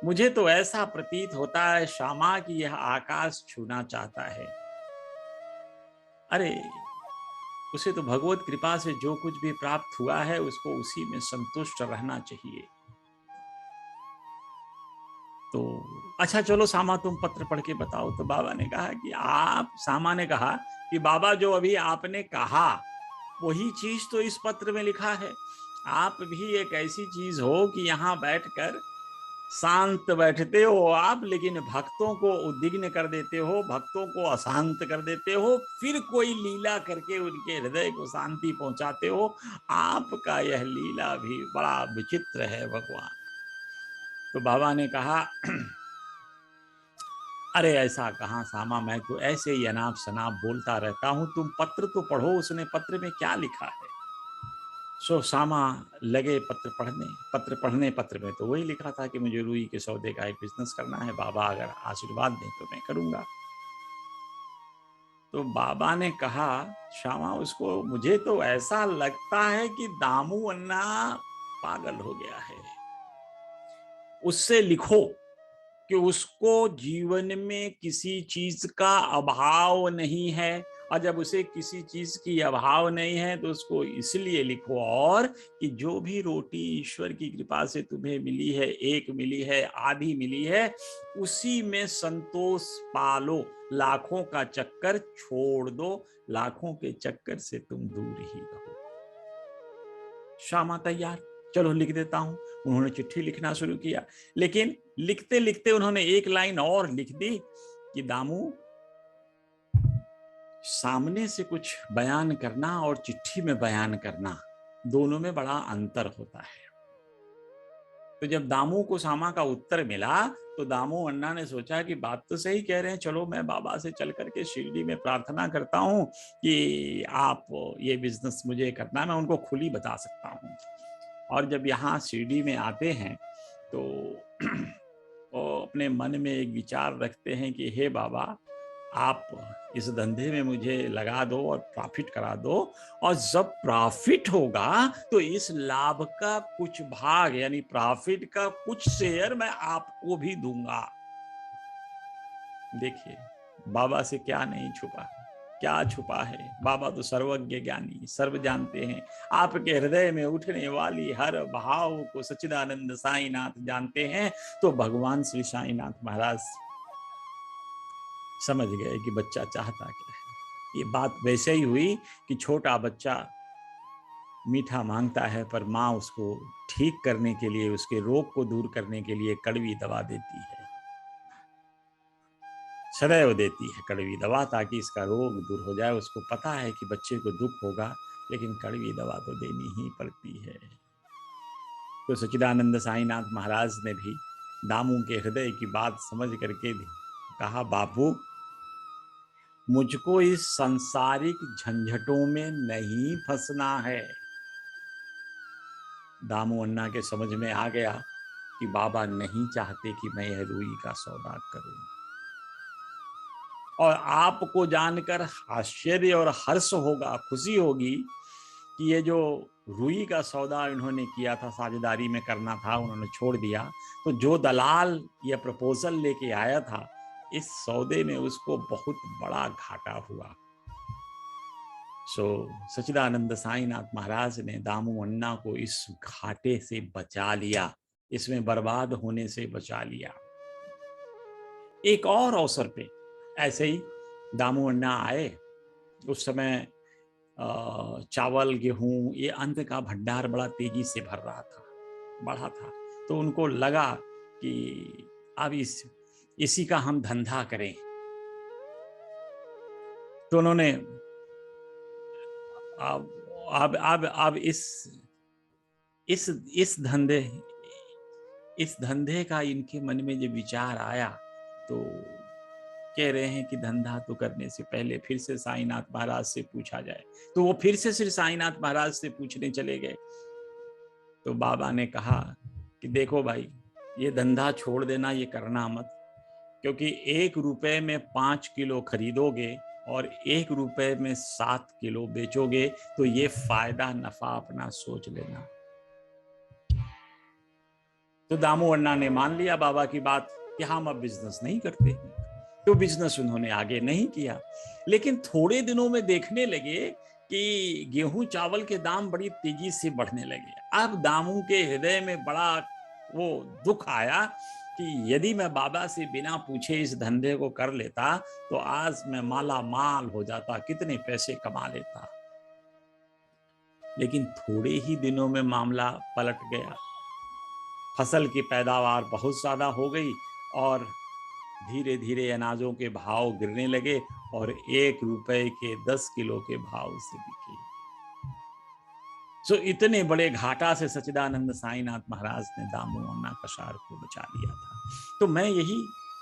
मुझे तो ऐसा प्रतीत होता है श्यामा कि यह आकाश छूना चाहता है। अरे उसे तो भगवत कृपा से जो कुछ भी प्राप्त हुआ है उसको उसी में संतुष्ट रहना चाहिए। तो अच्छा चलो श्यामा तुम पत्र पढ़ के बताओ। तो बाबा ने कहा कि श्यामा ने कहा कि बाबा जो अभी आपने कहा वही चीज तो इस पत्र में लिखा है। आप भी एक ऐसी चीज हो कि यहाँ बैठकर शांत बैठते हो आप, लेकिन भक्तों को उद्विग्न कर देते हो, भक्तों को अशांत कर देते हो, फिर कोई लीला करके उनके हृदय को शांति पहुंचाते हो। आपका यह लीला भी बड़ा विचित्र है भगवान। तो बाबा ने कहा, अरे ऐसा कहाँ सामा, मैं तो ऐसे ही अनाप शनाप बोलता रहता हूँ, तुम पत्र तो पढ़ो, उसने पत्र में क्या लिखा है। सो सामा लगे पत्र पढ़ने। पत्र में तो वही लिखा था कि मुझे रुई के सौदे का एक बिजनेस करना है, बाबा अगर आशीर्वाद दें तो मैं करूंगा। तो बाबा ने कहा, श्यामा उसको, मुझे तो ऐसा लगता है कि दामू अन्ना पागल हो गया है, उससे लिखो कि उसको जीवन में किसी चीज का अभाव नहीं है, और जब उसे किसी चीज की अभाव नहीं है तो उसको इसलिए लिखो, और कि जो भी रोटी ईश्वर की कृपा से तुम्हें मिली है, एक मिली है, आधी मिली है, उसी में संतोष पालो, लाखों का चक्कर छोड़ दो, लाखों के चक्कर से तुम दूर ही रहो। श्यामा तैयार, चलो लिख देता हूं। उन्होंने चिट्ठी लिखना शुरू किया, लेकिन लिखते लिखते उन्होंने एक लाइन और लिख दी कि दामू, सामने से कुछ बयान करना और चिट्ठी में बयान करना, दोनों में बड़ा अंतर होता है। तो जब दामू को सामा का उत्तर मिला तो दामू अन्ना ने सोचा कि बात तो सही कह रहे हैं, चलो मैं बाबा से चल करके शिरडी में प्रार्थना करता हूँ कि आप ये बिजनेस मुझे करना, मैं उनको खुली बता सकता हूँ। और जब यहाँ शिरडी में आते हैं तो वो अपने मन में एक विचार रखते हैं कि हे बाबा, आप इस धंधे में मुझे लगा दो और प्रॉफिट करा दो, और जब प्रॉफिट होगा तो इस लाभ का कुछ भाग, यानी प्रॉफिट का कुछ शेयर मैं आपको भी दूंगा। देखिए, बाबा से क्या नहीं छुपा, क्या छुपा है। बाबा तो सर्वज्ञ ज्ञानी, सर्व जानते हैं। आपके हृदय में उठने वाली हर भाव को सच्चिदानंद साईनाथ जानते हैं। तो भगवान श्री साईनाथ महाराज समझ गए कि बच्चा चाहता क्या है। ये बात वैसे ही हुई कि छोटा बच्चा मीठा मांगता है, पर माँ उसको ठीक करने के लिए, उसके रोग को दूर करने के लिए कड़वी दवा देती है, सदैव देती है कड़वी दवा, ताकि इसका रोग दूर हो जाए। उसको पता है कि बच्चे को दुख होगा, लेकिन कड़वी दवा तो देनी ही पड़ती है। तो सच्चिदानंद साईनाथ महाराज ने भी दामू के हृदय की बात समझ करके कहा, बापू, मुझको इस सांसारिक झंझटों में नहीं फंसना है। दामू अन्ना के समझ में आ गया कि बाबा नहीं चाहते कि मैं यह रुई का सौदा करूं। और आपको जानकर आश्चर्य और हर्ष होगा, खुशी होगी कि ये जो रुई का सौदा इन्होंने किया था, साझेदारी में करना था, उन्होंने छोड़ दिया। तो जो दलाल ये प्रपोजल लेके आया था, इस सौदे में उसको बहुत बड़ा घाटा हुआ। सो सच्चिदानंद साईनाथ महाराज ने दामू अन्ना को इस घाटे से बचा लिया, इसमें बर्बाद होने से बचा लिया। एक और अवसर पे ऐसे ही दामू अन्ना आए। उस समय चावल, गेहूं, ये अन्न का भंडार बड़ा तेजी से भर रहा था, बढ़ा था। तो उनको लगा कि अब इसी का हम धंधा करें। तो उन्होंने अब इस इस धंधे इस धंधे का इनके मन में जब विचार आया, तो कह रहे हैं कि धंधा तो करने से पहले फिर से साईनाथ महाराज से पूछा जाए। तो वो फिर से श्री साईनाथ महाराज से पूछने चले गए। तो बाबा ने कहा कि देखो भाई, ये धंधा छोड़ देना, ये करना मत, क्योंकि 1 रुपए में 5 किलो खरीदोगे और 1 रुपए में 7 किलो बेचोगे, तो ये फायदा नफा अपना सोच लेना। तो दामू अन्ना ने मान लिया बाबा की बात कि हम अब बिजनेस नहीं करते हैं। तो बिजनेस उन्होंने आगे नहीं किया। लेकिन थोड़े दिनों में देखने लगे कि गेहूं चावल के दाम बड़ी तेजी से बढ़ने लगे। अब दामू के हृदय में बड़ा वो दुख आया कि यदि मैं बाबा से बिना पूछे इस धंधे को कर लेता तो आज मैं माला माल हो जाता, कितने पैसे कमा लेता। लेकिन थोड़े ही दिनों में मामला पलट गया। फसल की पैदावार बहुत ज्यादा हो गई और धीरे धीरे अनाजों के भाव गिरने लगे और 1 रुपए के 10 किलो के भाव से बिके। सो इतने बड़े घाटा से सच्चिदानंद साईनाथ महाराज ने दामू अन्ना कसार को बचा लिया था। तो मैं यही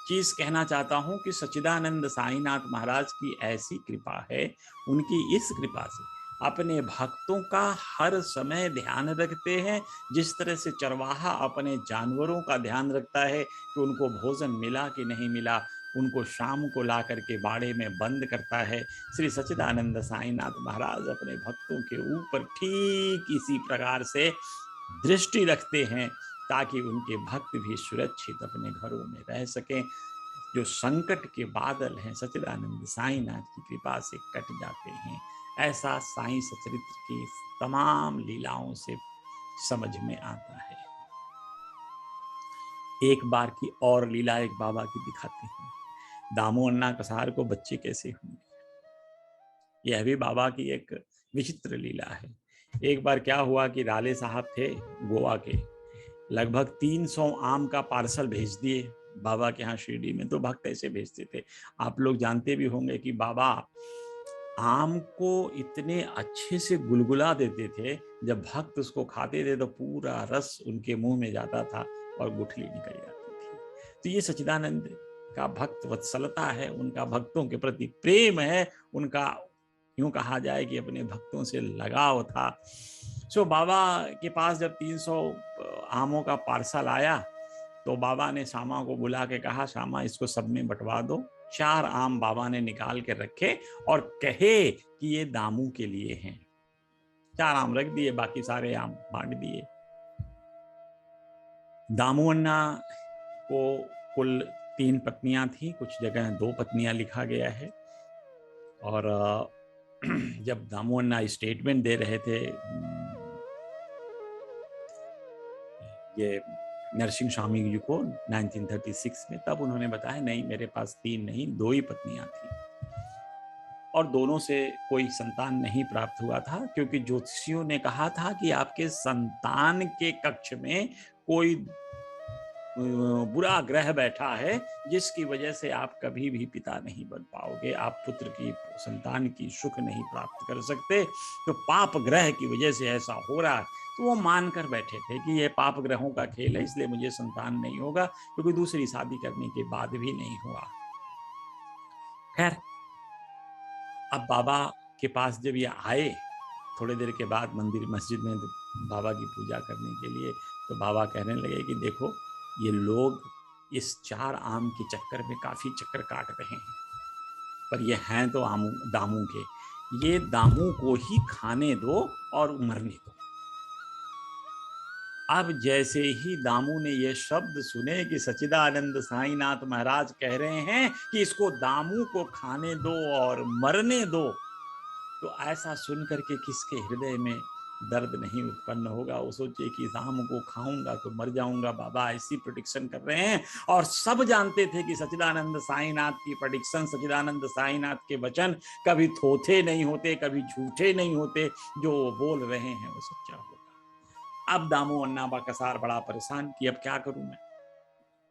चीज कहना चाहता हूं कि सच्चिदानंद साईनाथ महाराज की ऐसी कृपा है, उनकी इस कृपा से अपने भक्तों का हर समय ध्यान रखते हैं। जिस तरह से चरवाहा अपने जानवरों का ध्यान रखता है कि उनको भोजन मिला कि नहीं मिला, उनको शाम को ला करके बाड़े में बंद करता है, श्री सच्चिदानंद साईनाथ महाराज अपने भक्तों के ऊपर ठीक इसी प्रकार से दृष्टि रखते हैं ताकि उनके भक्त भी सुरक्षित अपने घरों में रह सकें। जो संकट के बादल हैं सच्चिदानंद साईनाथ की कृपा से कट जाते हैं। ऐसा साईं सचरित्र की तमाम लीलाओं से समझ में आता है। एक बार की और लीला एक बाबा की दिखाते हैं। दामू अन्ना कसार को बच्चे कैसे होंगे, यह भी बाबा की एक विचित्र लीला है। एक बार क्या हुआ कि राले साहब थे गोवा के, लगभग 300 आम का पार्सल भेज दिए बाबा के यहाँ शिरडी में। तो भक्त ऐसे भेजते थे, आप लोग जानते भी होंगे कि बाबा आम को इतने अच्छे से गुलगुला देते थे, जब भक्त उसको खाते थे तो पूरा रस उनके मुंह में जाता था और गुठली निकल जाती थी। तो ये सच्चिदानंद का भक्त वत्सलता है, उनका भक्तों के प्रति प्रेम है, उनका यूं कहा जाए कि अपने भक्तों से लगाव था। सो बाबा के पास जब 300 आमों का पार्सल आया तो बाबा ने श्यामा को बुला के कहा, श्यामा इसको सब में बंटवा दो। 4 आम बाबा ने निकाल के रखे और कहे कि ये दामू के लिए हैं। 4 आम रख दिए, बाकी सारे आम बांट दिए। दामू अन्ना को कुल 3 पत्नियां थी, कुछ जगह 2 पत्नियां लिखा गया है। और जब दामू अन्ना स्टेटमेंट दे रहे थे ये नरसिंह स्वामी जी को 1936 में, तब उन्होंने बताया नहीं मेरे पास 3 नहीं 2 ही पत्नियां थी और दोनों से कोई संतान नहीं प्राप्त हुआ था, क्योंकि ज्योतिषियों ने कहा था कि आपके संतान के कक्ष में कोई बुरा ग्रह बैठा है जिसकी वजह से आप कभी भी पिता नहीं बन पाओगे, आप पुत्र की संतान की सुख नहीं प्राप्त कर सकते। तो पाप ग्रह की वजह से ऐसा हो रहा है। तो वो मानकर बैठे थे कि ये पाप ग्रहों का खेल है, इसलिए मुझे संतान नहीं होगा, क्योंकि दूसरी शादी करने के बाद भी नहीं हुआ। खैर अब बाबा के पास जब ये आए थोड़ी देर के बाद मंदिर मस्जिद में बाबा की पूजा करने के लिए, तो बाबा कहने लगे कि देखो ये लोग इस 4 आम के चक्कर में काफी चक्कर काट रहे हैं, पर ये हैं तो दामू के, ये दामू को ही खाने दो और मरने दो। अब जैसे ही दामू ने ये शब्द सुने कि सच्चिदानंद साईनाथ महाराज कह रहे हैं कि इसको दामू को खाने दो और मरने दो, तो ऐसा सुन करके किसके हृदय में दर्द नहीं उत्पन्न होगा। वो सोचे कि दाम को खाऊंगा तो मर जाऊंगा, बाबा ऐसी प्रेडिक्शन कर रहे हैं। और सब जानते थे कि सच्चिदानंद साईनाथ की प्रेडिक्शन, सच्चिदानंद साईनाथ के वचन कभी थोथे नहीं होते, कभी झूठे नहीं होते, जो वो बोल रहे हैं वो सच्चा होगा। अब दामू अन्ना बा कसार बड़ा परेशान कि अब क्या करूं मैं।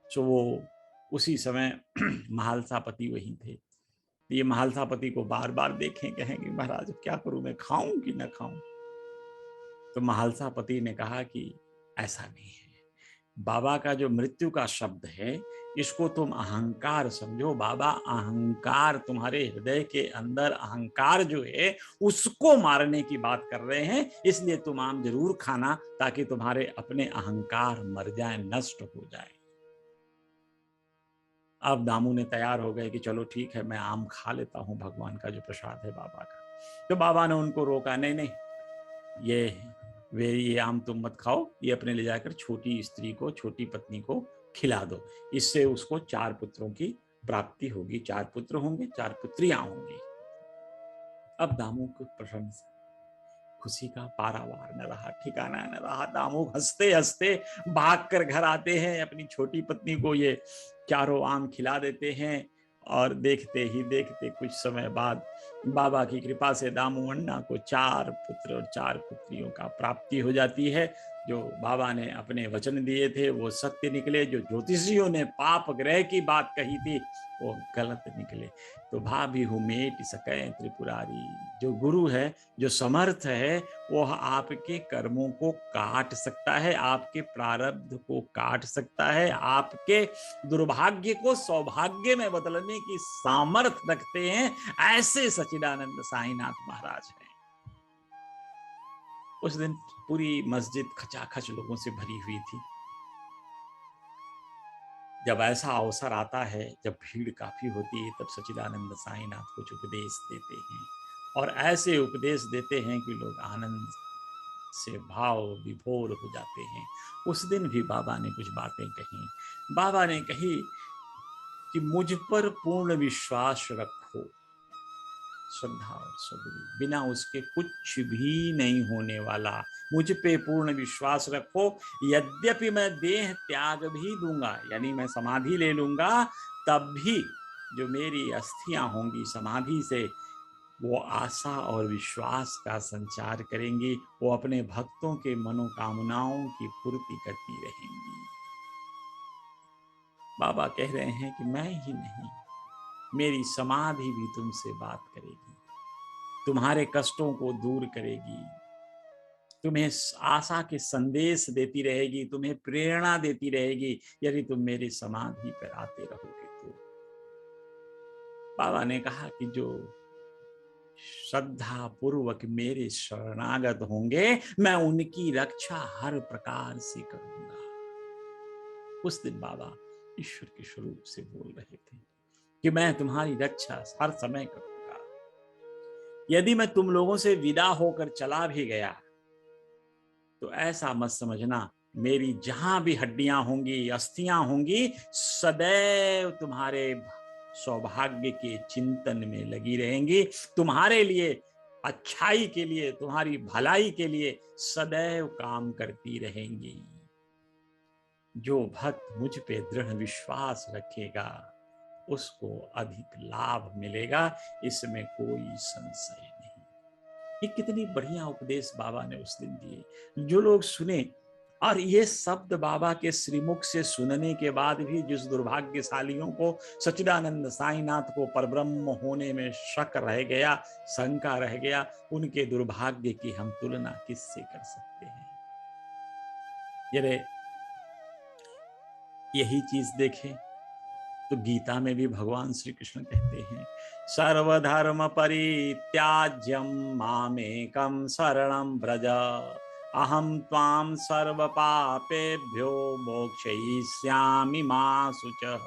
तो वो उसी समय महालसापति वही थे। ये महालसापति को बार बार देखें, कहेंगे महाराज क्या करूं मैं, खाऊं कि ना खाऊं। तो महालसापति ने कहा कि ऐसा नहीं है, बाबा का जो मृत्यु का शब्द है इसको तुम अहंकार समझो। बाबा अहंकार, तुम्हारे हृदय के अंदर अहंकार जो है उसको मारने की बात कर रहे हैं, इसलिए तुम आम जरूर खाना ताकि तुम्हारे अपने अहंकार मर जाए, नष्ट हो जाए। अब दामू ने तैयार हो गए कि चलो ठीक है मैं आम खा लेता हूं, भगवान का जो प्रसाद है बाबा का। तो बाबा ने उनको रोका, नहीं नहीं ये आम तुम मत खाओ, ये अपने ले जाकर छोटी स्त्री को, छोटी पत्नी को खिला दो, इससे उसको 4 पुत्रों की प्राप्ति होगी, 4 पुत्र होंगे, 4 पुत्रियां होंगी। अब दामू को प्रशंसा, खुशी का पारावार न रहा, ठिकाना न रहा। दामू हंसते हंसते भाग कर घर आते हैं, अपनी छोटी पत्नी को ये 4 आम खिला देते हैं और देखते ही देखते कुछ समय बाद बाबा की कृपा से दामू अन्ना को 4 पुत्र और 4 पुत्रियों का प्राप्ति हो जाती है। जो बाबा ने अपने वचन दिए थे वो सत्य निकले, जो ज्योतिषियों ने पाप ग्रह की बात कही थी वो गलत निकले। तो भाभी हुमेट सकै त्रिपुरारी, जो गुरु है, जो समर्थ है, वो आपके कर्मों को काट सकता है, आपके प्रारब्ध को काट सकता है, आपके दुर्भाग्य को सौभाग्य में बदलने की सामर्थ्य रखते हैं। ऐसे सच्चिदानंद साईनाथ महाराज हैं। उस दिन पूरी मस्जिद खचाखच लोगों से भरी हुई थी। जब ऐसा अवसर आता है, जब भीड़ काफी होती है, तब सच्चिदानंद साईनाथ कुछ उपदेश देते हैं, और ऐसे उपदेश देते हैं कि लोग आनंद से भाव विभोर हो जाते हैं। उस दिन भी बाबा ने कुछ बातें कही। बाबा ने कही कि मुझ पर पूर्ण विश्वास रखो, श्रद्धा और सबूरी, बिना उसके कुछ भी नहीं होने वाला। मुझ पे पूर्ण विश्वास रखो, यद्यपि मैं देह त्याग भी दूंगा, यानी मैं समाधि ले लूंगा, तब भी जो मेरी अस्थियां होंगी समाधि से, वो आशा और विश्वास का संचार करेंगी, वो अपने भक्तों के मनोकामनाओं की पूर्ति करती रहेंगी। बाबा कह रहे हैं कि मैं ही नहीं, मेरी समाधि भी तुमसे बात करेगी, तुम्हारे कष्टों को दूर करेगी, तुम्हें आशा के संदेश देती रहेगी, तुम्हें प्रेरणा देती रहेगी, यदि तुम मेरी समाधि पर आते रहोगे तो। बाबा ने कहा कि जो श्रद्धा पूर्वक मेरे शरणागत होंगे, मैं उनकी रक्षा हर प्रकार से करूंगा। उस दिन बाबा ईश्वर के स्वरूप से बोल रहे थे कि मैं तुम्हारी रक्षा हर समय करूंगा। यदि मैं तुम लोगों से विदा होकर चला भी गया तो ऐसा मत समझना, मेरी जहां भी हड्डियां होंगी, अस्थियां होंगी, सदैव तुम्हारे सौभाग्य के चिंतन में लगी रहेंगी, तुम्हारे लिए अच्छाई के लिए, तुम्हारी भलाई के लिए सदैव काम करती रहेंगी। जो भक्त मुझ पे दृढ़ विश्वास रखेगा उसको अधिक लाभ मिलेगा, इसमें कोई संशय नहीं। ये कितनी बढ़िया उपदेश बाबा ने उस दिन दिए। जो लोग सुने, और ये शब्द बाबा के श्रीमुख से सुनने के बाद भी जिस दुर्भाग्यशालियों को, सच्चिदानंद साईनाथ को परब्रह्म होने में शक रह गया, शंका रह गया, उनके दुर्भाग्य की हम तुलना किससे कर सकते हैं। यदि यही चीज देखें तो गीता में भी भगवान श्री कृष्ण कहते हैं, सर्वधर्म परित्याज्यम मामेकम शरणं व्रज, अहम त्वाम सर्व पापेभ्यो मोक्षयिष्यामि मा शुचः।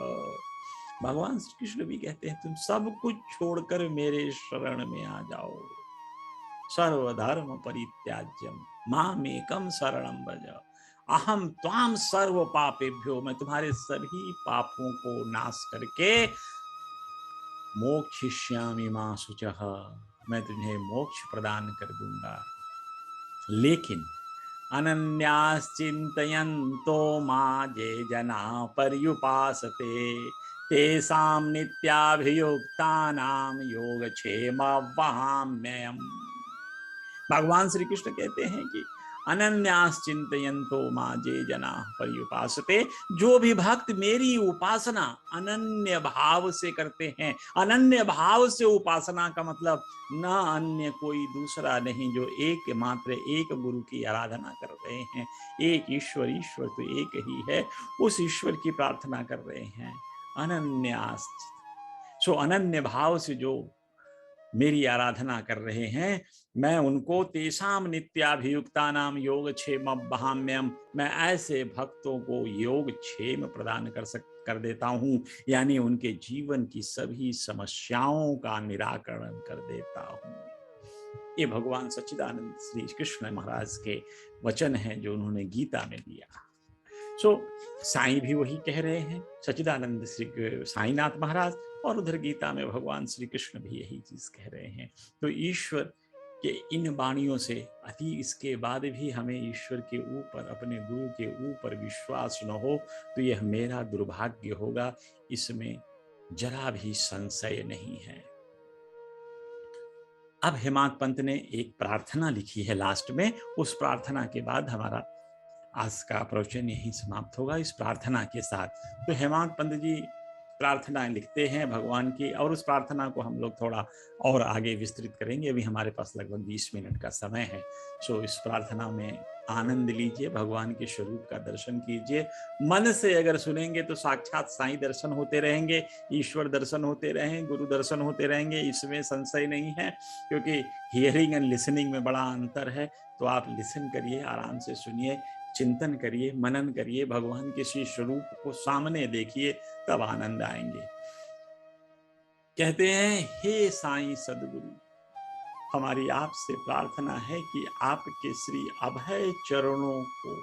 भगवान श्री कृष्ण भी कहते हैं, तुम सब कुछ छोड़कर मेरे शरण में आ जाओ। सर्वधर्म परित्याज्यम मामेकम शरणं व्रज, अहम त्वाम सर्व पापेभ्यो, मैं तुम्हारे सभी पापों को नाश करके मोक्षयिष्यामि मा शुचः, मैं तुम्हें मोक्ष प्रदान कर दूंगा। लेकिन अनन्याश्चिन्तयन्तो मां ये जना पर्युपासते, तेषां नित्याभियुक्तानां योगक्षेमं। भगवान श्री कृष्ण कहते हैं कि अनन्यास चिंतयन्तो मां जे जना पर्युपासते, जो भी भक्त मेरी उपासना अनन्य भाव से करते हैं। अनन्य भाव से उपासना का मतलब न अन्य कोई दूसरा नहीं, जो एक मात्र एक गुरु की आराधना कर रहे हैं, एक ईश्वर, ईश्वर तो एक ही है, उस ईश्वर की प्रार्थना कर रहे हैं। अनन्यास, सो अनन्य भाव से जो मेरी आराधना कर रहे हैं, मैं उनको तेषाम नित्याभियुक्ता नाम योगक्षेम बहाम्यम, मैं ऐसे भक्तों को योगक्षेम प्रदान कर देता हूं, यानी उनके जीवन की सभी समस्याओं का निराकरण कर देता हूं। ये भगवान सच्चिदानंद श्री कृष्ण महाराज के वचन हैं जो उन्होंने गीता में दिया। साईं भी वही कह रहे हैं, सच्चिदानंद श्री साईनाथ महाराज, और उधर गीता में भगवान श्री कृष्ण भी यही चीज कह रहे हैं। तो ईश्वर के इन वाणियों से अति इसके बाद भी हमें ईश्वर के ऊपर, अपने गुरु के ऊपर विश्वास न हो तो यह मेरा दुर्भाग्य होगा, इसमें जरा भी संशय नहीं है। अब हेमांत पंत ने एक प्रार्थना लिखी है लास्ट में, उस प्रार्थना के बाद हमारा आज का प्रवचन यहीं समाप्त होगा इस प्रार्थना के साथ। तो हेमंत पंत जी प्रार्थना लिखते हैं भगवान की, और उस प्रार्थना को हम लोग थोड़ा और आगे विस्तृत करेंगे। अभी हमारे पास लगभग 20 मिनट का समय है। सो इस प्रार्थना में आनंद लीजिए, भगवान के स्वरूप का दर्शन कीजिए। मन से अगर सुनेंगे तो साक्षात साईं दर्शन होते रहेंगे, ईश्वर दर्शन होते रहेंगे, गुरु दर्शन होते रहेंगे, इसमें संशय नहीं है। क्योंकि हियरिंग एंड लिसनिंग में बड़ा अंतर है। तो आप लिसन करिए, आराम से सुनिए, चिंतन करिए, मनन करिए, भगवान के श्री स्वरूप को सामने देखिए, तब आनंद आएंगे। कहते हैं, हे साईं सदगुरु, हमारी आपसे प्रार्थना है कि आपके श्री अभय चरणों को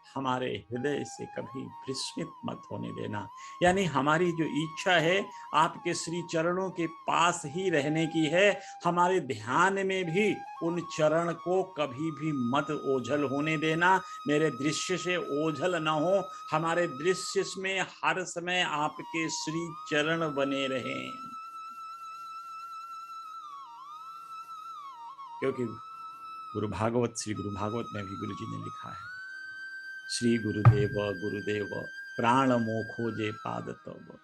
हमारे हृदय से कभी विस्मित मत होने देना। यानी हमारी जो इच्छा है आपके श्री चरणों के पास ही रहने की है, हमारे ध्यान में भी उन चरण को कभी भी मत ओझल होने देना। मेरे दृश्य से ओझल न हो, हमारे दृश्य में हर समय आपके श्री चरण बने रहें। क्योंकि गुरु भागवत, श्री गुरु भागवत में भी गुरु जी ने लिखा है, श्री गुरुदेव गुरुदेव प्राण मोखो जे पाद तब,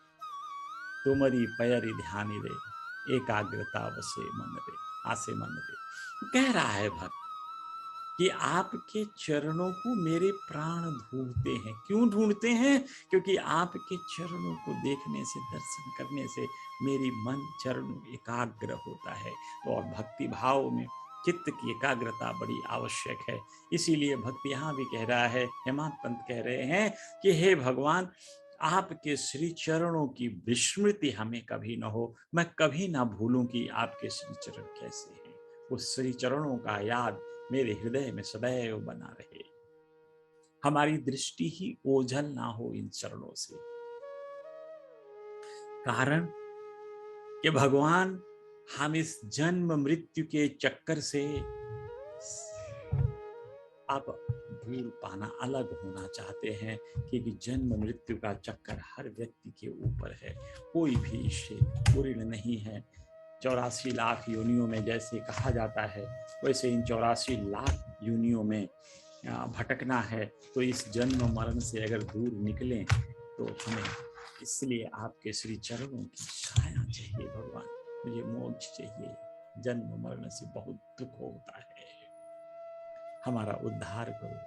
तुमरी पैरी ध्यान रे, एकाग्रता वसे मन रे, आसे मन रे। कह रहा है भक्त कि आपके चरणों को मेरे प्राण ढूंढते हैं। क्यों ढूंढते हैं? क्योंकि आपके चरणों को देखने से, दर्शन करने से मेरी मन चरण एकाग्र होता है। और भक्ति भाव में चित्त की एकाग्रता बड़ी आवश्यक है। इसीलिए भक्त यहाँ भी कह रहा है, हेमंत पंत कह रहे हैं कि हे भगवान, आपके श्री चरणों की विस्मृति हमें कभी न हो। मैं कभी ना भूलूं कि आपके श्री चरण कैसे हैं। उस श्री चरणों का याद मेरे हृदय में सदैव बना रहे। हमारी दृष्टि ही ओझल ना हो इन चरणों से। कारण कि भगवान, हम इस जन्म मृत्यु के चक्कर से अब दूर पाना, अलग होना चाहते हैं। क्योंकि जन्म मृत्यु का चक्कर हर व्यक्ति के ऊपर है, कोई भी इससे पूर्ण नहीं है। 84 लाख योनियों में जैसे कहा जाता है, वैसे इन 84 लाख योनियों में भटकना है। तो इस जन्म मरण से अगर दूर निकलें तो हमें इसलिए आपके श्री चरणों की छाया चाहिए। भगवान, मुझे मोक्ष चाहिए, जन्म मरण से बहुत दुख होता है, हमारा उद्धार करो।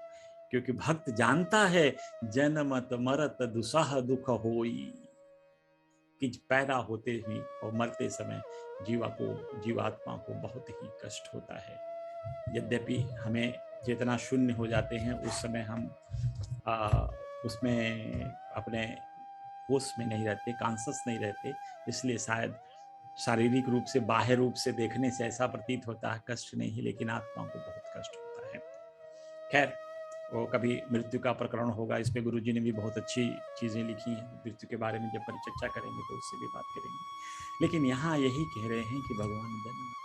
क्योंकि भक्त जानता है, जन्मत मरत दुसह दुख होई, कि पैदा होते ही और मरते समय जीवात्मा को बहुत ही कष्ट होता है। यद्यपि हमें चेतना शून्य हो जाते हैं, उस समय हम उसमें अपने होश में नहीं रहते, कॉन्शस नहीं रहते। इसलिए शायद शारीरिक रूप से, बाह्य रूप से देखने से ऐसा प्रतीत होता है कष्ट नहीं, लेकिन आत्मा को बहुत कष्ट होता है। खैर, वो कभी मृत्यु का प्रकरण होगा, इस पे गुरुजी ने भी बहुत अच्छी चीजें लिखी हैं। मृत्यु के बारे में जब परिचर्चा करेंगे तो उससे भी बात करेंगे। लेकिन यहाँ यही कह रहे हैं कि भगवान जन्म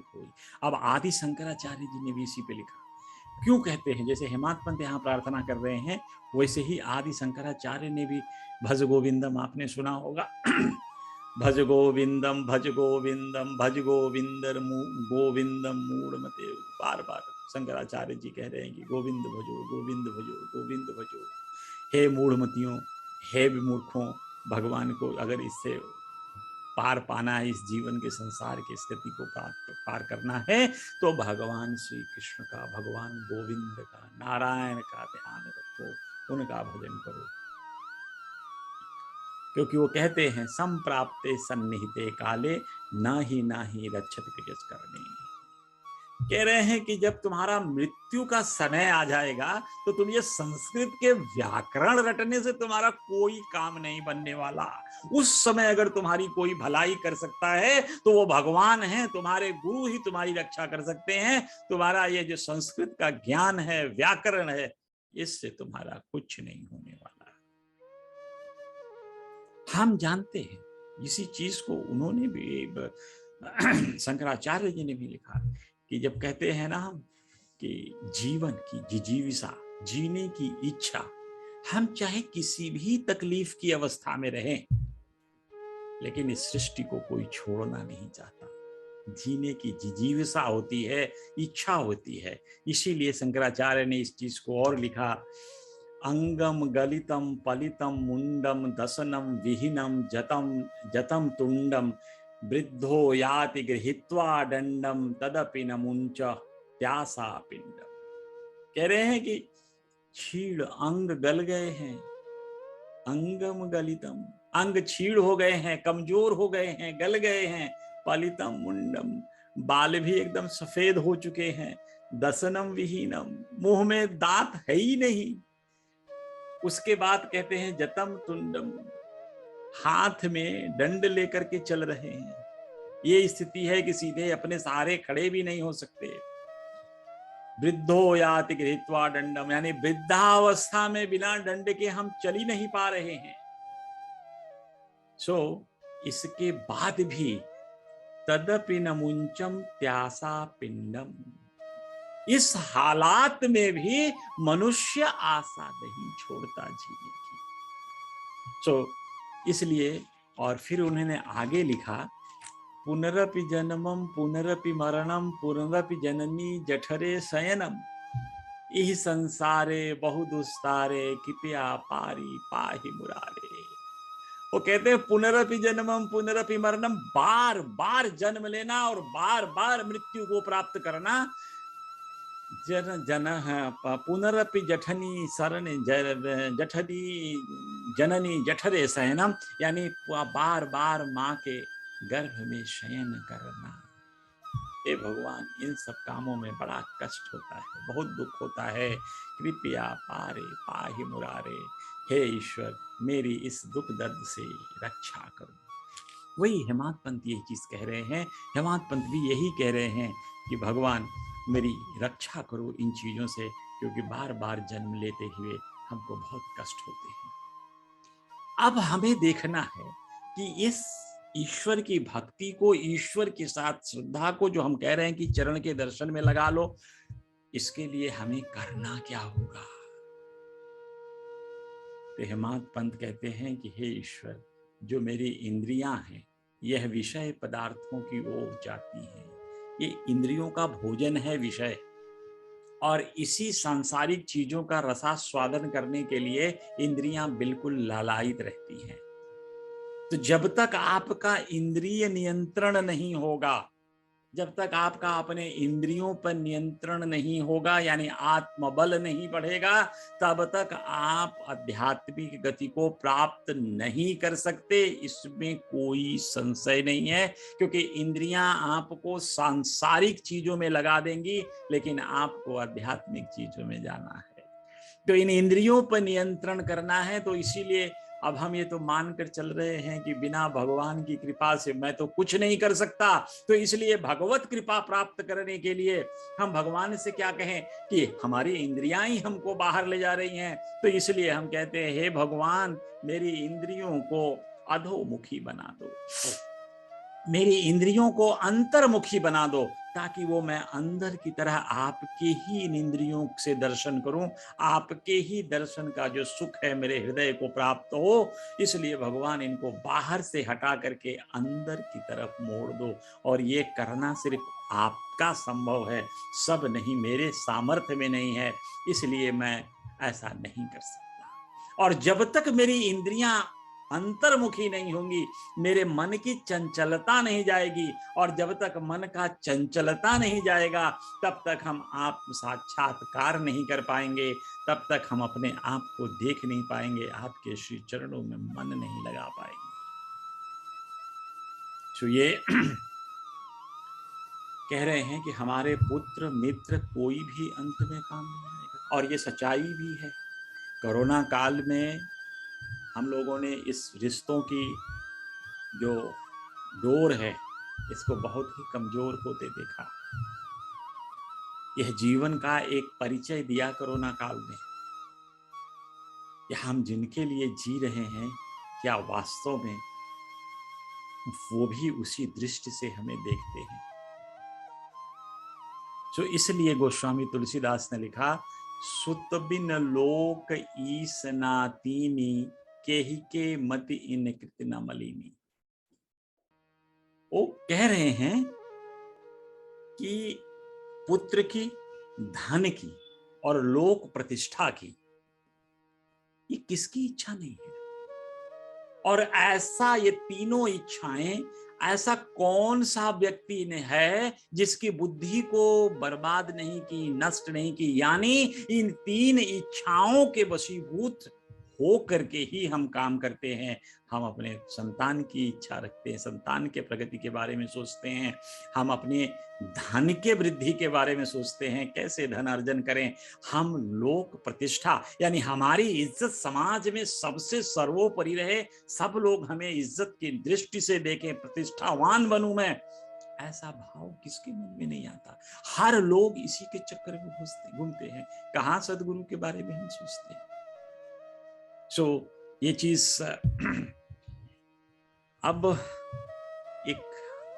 कोई। अब आदि शंकराचार्य जी ने भी इसी पे लिखा। क्यों कहते हैं? जैसे हेमंत पंत यहाँ प्रार्थना कर रहे हैं, वैसे ही आदि शंकराचार्य ने भी भज गोविंदम, आपने सुना होगा भज गोविंदम भज गोविंदम भज गोविंदर गोविंदम मूढ़मते। बार बार शंकराचार्य जी कह रहे हैं कि गोविंद भजो, गोविंद भजो, गोविंद भजो। हे मूढ़मतियों, हे विमूर्खों, भगवान को अगर इससे पार पाना है, इस जीवन के संसार की स्थिति को पार करना है, तो भगवान श्री कृष्ण का, भगवान गोविंद का, नारायण का ध्यान रखो, उनका भजन करो। क्योंकि वो कहते हैं, संप्राप्ते सन्निहिते काले ना ही रक्षत कृच करने। कह रहे हैं कि जब तुम्हारा मृत्यु का समय आ जाएगा, तो तुम ये संस्कृत के व्याकरण रटने से तुम्हारा कोई काम नहीं बनने वाला। उस समय अगर तुम्हारी कोई भलाई कर सकता है तो वो भगवान है, तुम्हारे गुरु ही तुम्हारी रक्षा कर सकते हैं। तुम्हारा ये जो संस्कृत का ज्ञान है, व्याकरण है, इससे तुम्हारा कुछ नहीं होने वाला। हम जानते हैं इसी चीज को, उन्होंने भी शंकराचार्य जी ने भी लिखा कि जब कहते हैं ना कि जीवन की जिजीविषा, जीने की इच्छा, हम चाहे किसी भी तकलीफ की अवस्था में रहें, लेकिन इस सृष्टि को कोई छोड़ना नहीं चाहता। जीने की जिजीविषा होती है, इच्छा होती है। इसीलिए शंकराचार्य ने इस चीज को और लिखा, अंगम गलितम पलितम मुंडम दसनम विहीनम जतम जतम तुंडम वृद्धो याति गृहीत्वा दंडम तदपि न मुंच प्यासा पिंडम। कह रहे हैं कि छीड़ अंग गल गए हैं, अंगम गलितम, अंग छीड़ हो गए हैं, कमजोर हो गए हैं, गल गए हैं। पलितम मुंडम, बाल भी एकदम सफेद हो चुके हैं। दसनम विहीनम, मुंह में दांत है ही नहीं। उसके बाद कहते हैं जतम तुंडम, हाथ में दंड लेकर के चल रहे हैं। ये स्थिति है कि सीधे अपने सहारे खड़े भी नहीं हो सकते। वृद्धो याति गृहीत्वा दंडम, यानी वृद्धावस्था में बिना दंड के हम चल ही नहीं पा रहे हैं। इसके बाद भी तदपि न मुंचम प्यासा पिंडम, इस हालात में भी मनुष्य आशा नहीं छोड़ता जीने की। इसलिए और फिर उन्होंने आगे लिखा, पुनरपि जन्मम पुनरपि मरणम पुनरपि जननी जठरे शयनम, इह संसारे बहु दुस्तारे कृपया पारी पाहि मुरारे। वो कहते हैं पुनरपि जन्मम पुनरपि मरणम, बार बार जन्म लेना और बार बार मृत्यु को प्राप्त करना। जन जन पुनरपि जठनी शरण जठनी जननी जठरे शयनम, यानी बार बार माँ के गर्भ में शयन करना। हे भगवान, इन सब कामों में बड़ा कष्ट होता है, बहुत दुख होता है। कृपया पारे पाहि मुरारे, हे ईश्वर मेरी इस दुख दर्द से रक्षा करो। वही हेमंत पंत यही चीज कह रहे हैं। हेमंत पंत भी यही कह रहे हैं कि भगवान मेरी रक्षा करो इन चीजों से, क्योंकि बार बार जन्म लेते हुए हमको बहुत कष्ट होते हैं। अब हमें देखना है कि इस ईश्वर की भक्ति को, ईश्वर के साथ श्रद्धा को, जो हम कह रहे हैं कि चरण के दर्शन में लगा लो, इसके लिए हमें करना क्या होगा। तो हेमंत पंत कहते हैं कि हे ईश्वर, जो मेरी इंद्रियां हैं यह विषय पदार्थों की ओर जाती हैं। ये इंद्रियों का भोजन है विषय, और इसी सांसारिक चीजों का रसास्वादन करने के लिए इंद्रियां बिल्कुल लालायित रहती हैं। तो जब तक आपका इंद्रिय नियंत्रण नहीं होगा, जब तक आपका अपने इंद्रियों पर नियंत्रण नहीं होगा, यानी आत्मबल नहीं बढ़ेगा, तब तक आप आध्यात्मिक गति को प्राप्त नहीं कर सकते। इसमें कोई संशय नहीं है, क्योंकि इंद्रियां आपको सांसारिक चीजों में लगा देंगी, लेकिन आपको आध्यात्मिक चीजों में जाना है। तो इन इंद्रियों पर नियंत्रण करना है। तो इसीलिए अब हम ये तो मानकर चल रहे हैं कि बिना भगवान की कृपा से मैं तो कुछ नहीं कर सकता। तो इसलिए भगवत कृपा प्राप्त करने के लिए हम भगवान से क्या कहें कि हमारी इंद्रियां ही हमको बाहर ले जा रही हैं। तो इसलिए हम कहते हैं, हे भगवान मेरी इंद्रियों को अधोमुखी बना दो, मेरी इंद्रियों को अंतर्मुखी बना दो, ताकि वो मैं अंदर की तरह आपके ही इन इंद्रियों से दर्शन करूं, आपके ही दर्शन का जो सुख है मेरे हृदय को प्राप्त हो। इसलिए भगवान इनको बाहर से हटा करके अंदर की तरफ मोड़ दो, और ये करना सिर्फ आपका संभव है, सब नहीं, मेरे सामर्थ्य में नहीं है, इसलिए मैं ऐसा नहीं कर सकता। और जब तक मेरी इंद्रियां अंतर्मुखी नहीं होंगी, मेरे मन की चंचलता नहीं जाएगी, और जब तक मन का चंचलता नहीं जाएगा, तब तक हम आप साक्षात्कार नहीं कर पाएंगे, तब तक हम अपने आप को देख नहीं पाएंगे, आपके श्री चरणों में मन नहीं लगा पाएंगे। तो ये कह रहे हैं कि हमारे पुत्र मित्र कोई भी अंत में काम नहीं आएगा, और ये सच्चाई भी है। कोरोना काल में हम लोगों ने इस रिश्तों की जो डोर है इसको बहुत ही कमजोर होते देखा। यह जीवन का एक परिचय दिया कोरोना काल में, कि हम जिनके लिए जी रहे हैं क्या वास्तव में वो भी उसी दृष्टि से हमें देखते हैं। तो इसलिए गोस्वामी तुलसीदास ने लिखा, सुत बिन लोक ईस नातीनी केहि के मति इन कृत न मलिनी। वो कह रहे हैं कि पुत्र की, धन की और लोक प्रतिष्ठा की, ये किसकी इच्छा नहीं है? और ऐसा ये तीनों इच्छाएं, ऐसा कौन सा व्यक्ति ने है जिसकी बुद्धि को बर्बाद नहीं की, नष्ट नहीं की? यानी इन तीन इच्छाओं के वशीभूत हो करके ही हम काम करते हैं। हम अपने संतान की इच्छा रखते हैं, संतान के प्रगति के बारे में सोचते हैं, हम अपने धन के वृद्धि के बारे में सोचते हैं, कैसे धन अर्जन करें। हम लोक प्रतिष्ठा, यानी हमारी इज्जत समाज में सबसे सर्वोपरि रहे, सब लोग हमें इज्जत की दृष्टि से देखें, प्रतिष्ठावान बनूं मैं, ऐसा भाव किसके मन में नहीं आता? हर लोग इसी के चक्कर में घूमते हैं। कहां सदगुरु के बारे में हम सोचते हैं? सो ये चीज अब एक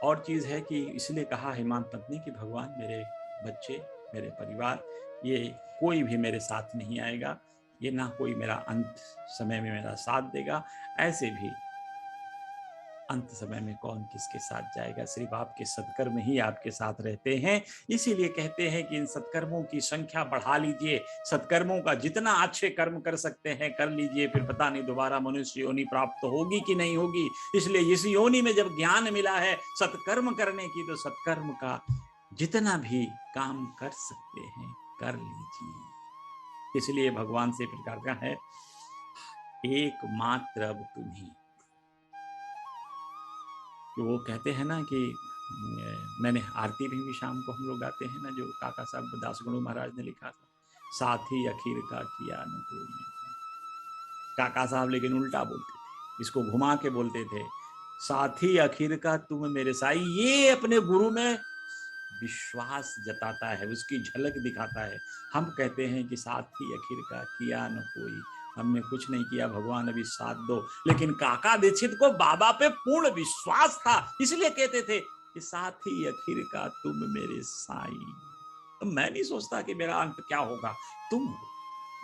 और चीज है कि इसलिए कहा हेमंत पंत ने कि भगवान मेरे बच्चे, मेरे परिवार, ये कोई भी मेरे साथ नहीं आएगा, ये ना कोई मेरा अंत समय में मेरा साथ देगा, ऐसे भी अंत समय में कौन किसके साथ जाएगा? सिर्फ आपके सत्कर्म ही आपके साथ रहते हैं। इसीलिए कहते हैं कि इन सत्कर्मों की संख्या बढ़ा लीजिए, सत्कर्मों का जितना अच्छे कर्म कर सकते हैं कर लीजिए, फिर पता नहीं दोबारा मनुष्य योनि प्राप्त होगी कि नहीं होगी। इसलिए इस योनि में जब ज्ञान मिला है सत्कर्म करने की, तो सत्कर्म का जितना भी काम कर सकते हैं कर लीजिए। इसलिए भगवान से प्रकार का है, एकमात्र अब तुम्ही। तो वो कहते हैं ना कि मैंने आरती भी शाम को हम लोग गाते हैं ना, जो काका साहब दासगुरु महाराज ने लिखा था, साथी अखीर का किया न कोई। काका साहब लेकिन उल्टा बोलते थे, इसको घुमा के बोलते थे, साथी अखीर का तुम मेरे साई। ये अपने गुरु में विश्वास जताता है, उसकी झलक दिखाता है। हम कहते हैं कि साथी अखीर का किया न कोई, हमने कुछ नहीं किया, भगवान अभी साथ दो। लेकिन काका दीक्षित को बाबा पे पूर्ण विश्वास था, इसलिए कहते थे कि साथी अखीर का तुम मेरे साई। तो मैं नहीं सोचता कि मेरा अंत क्या होगा, तुम हो,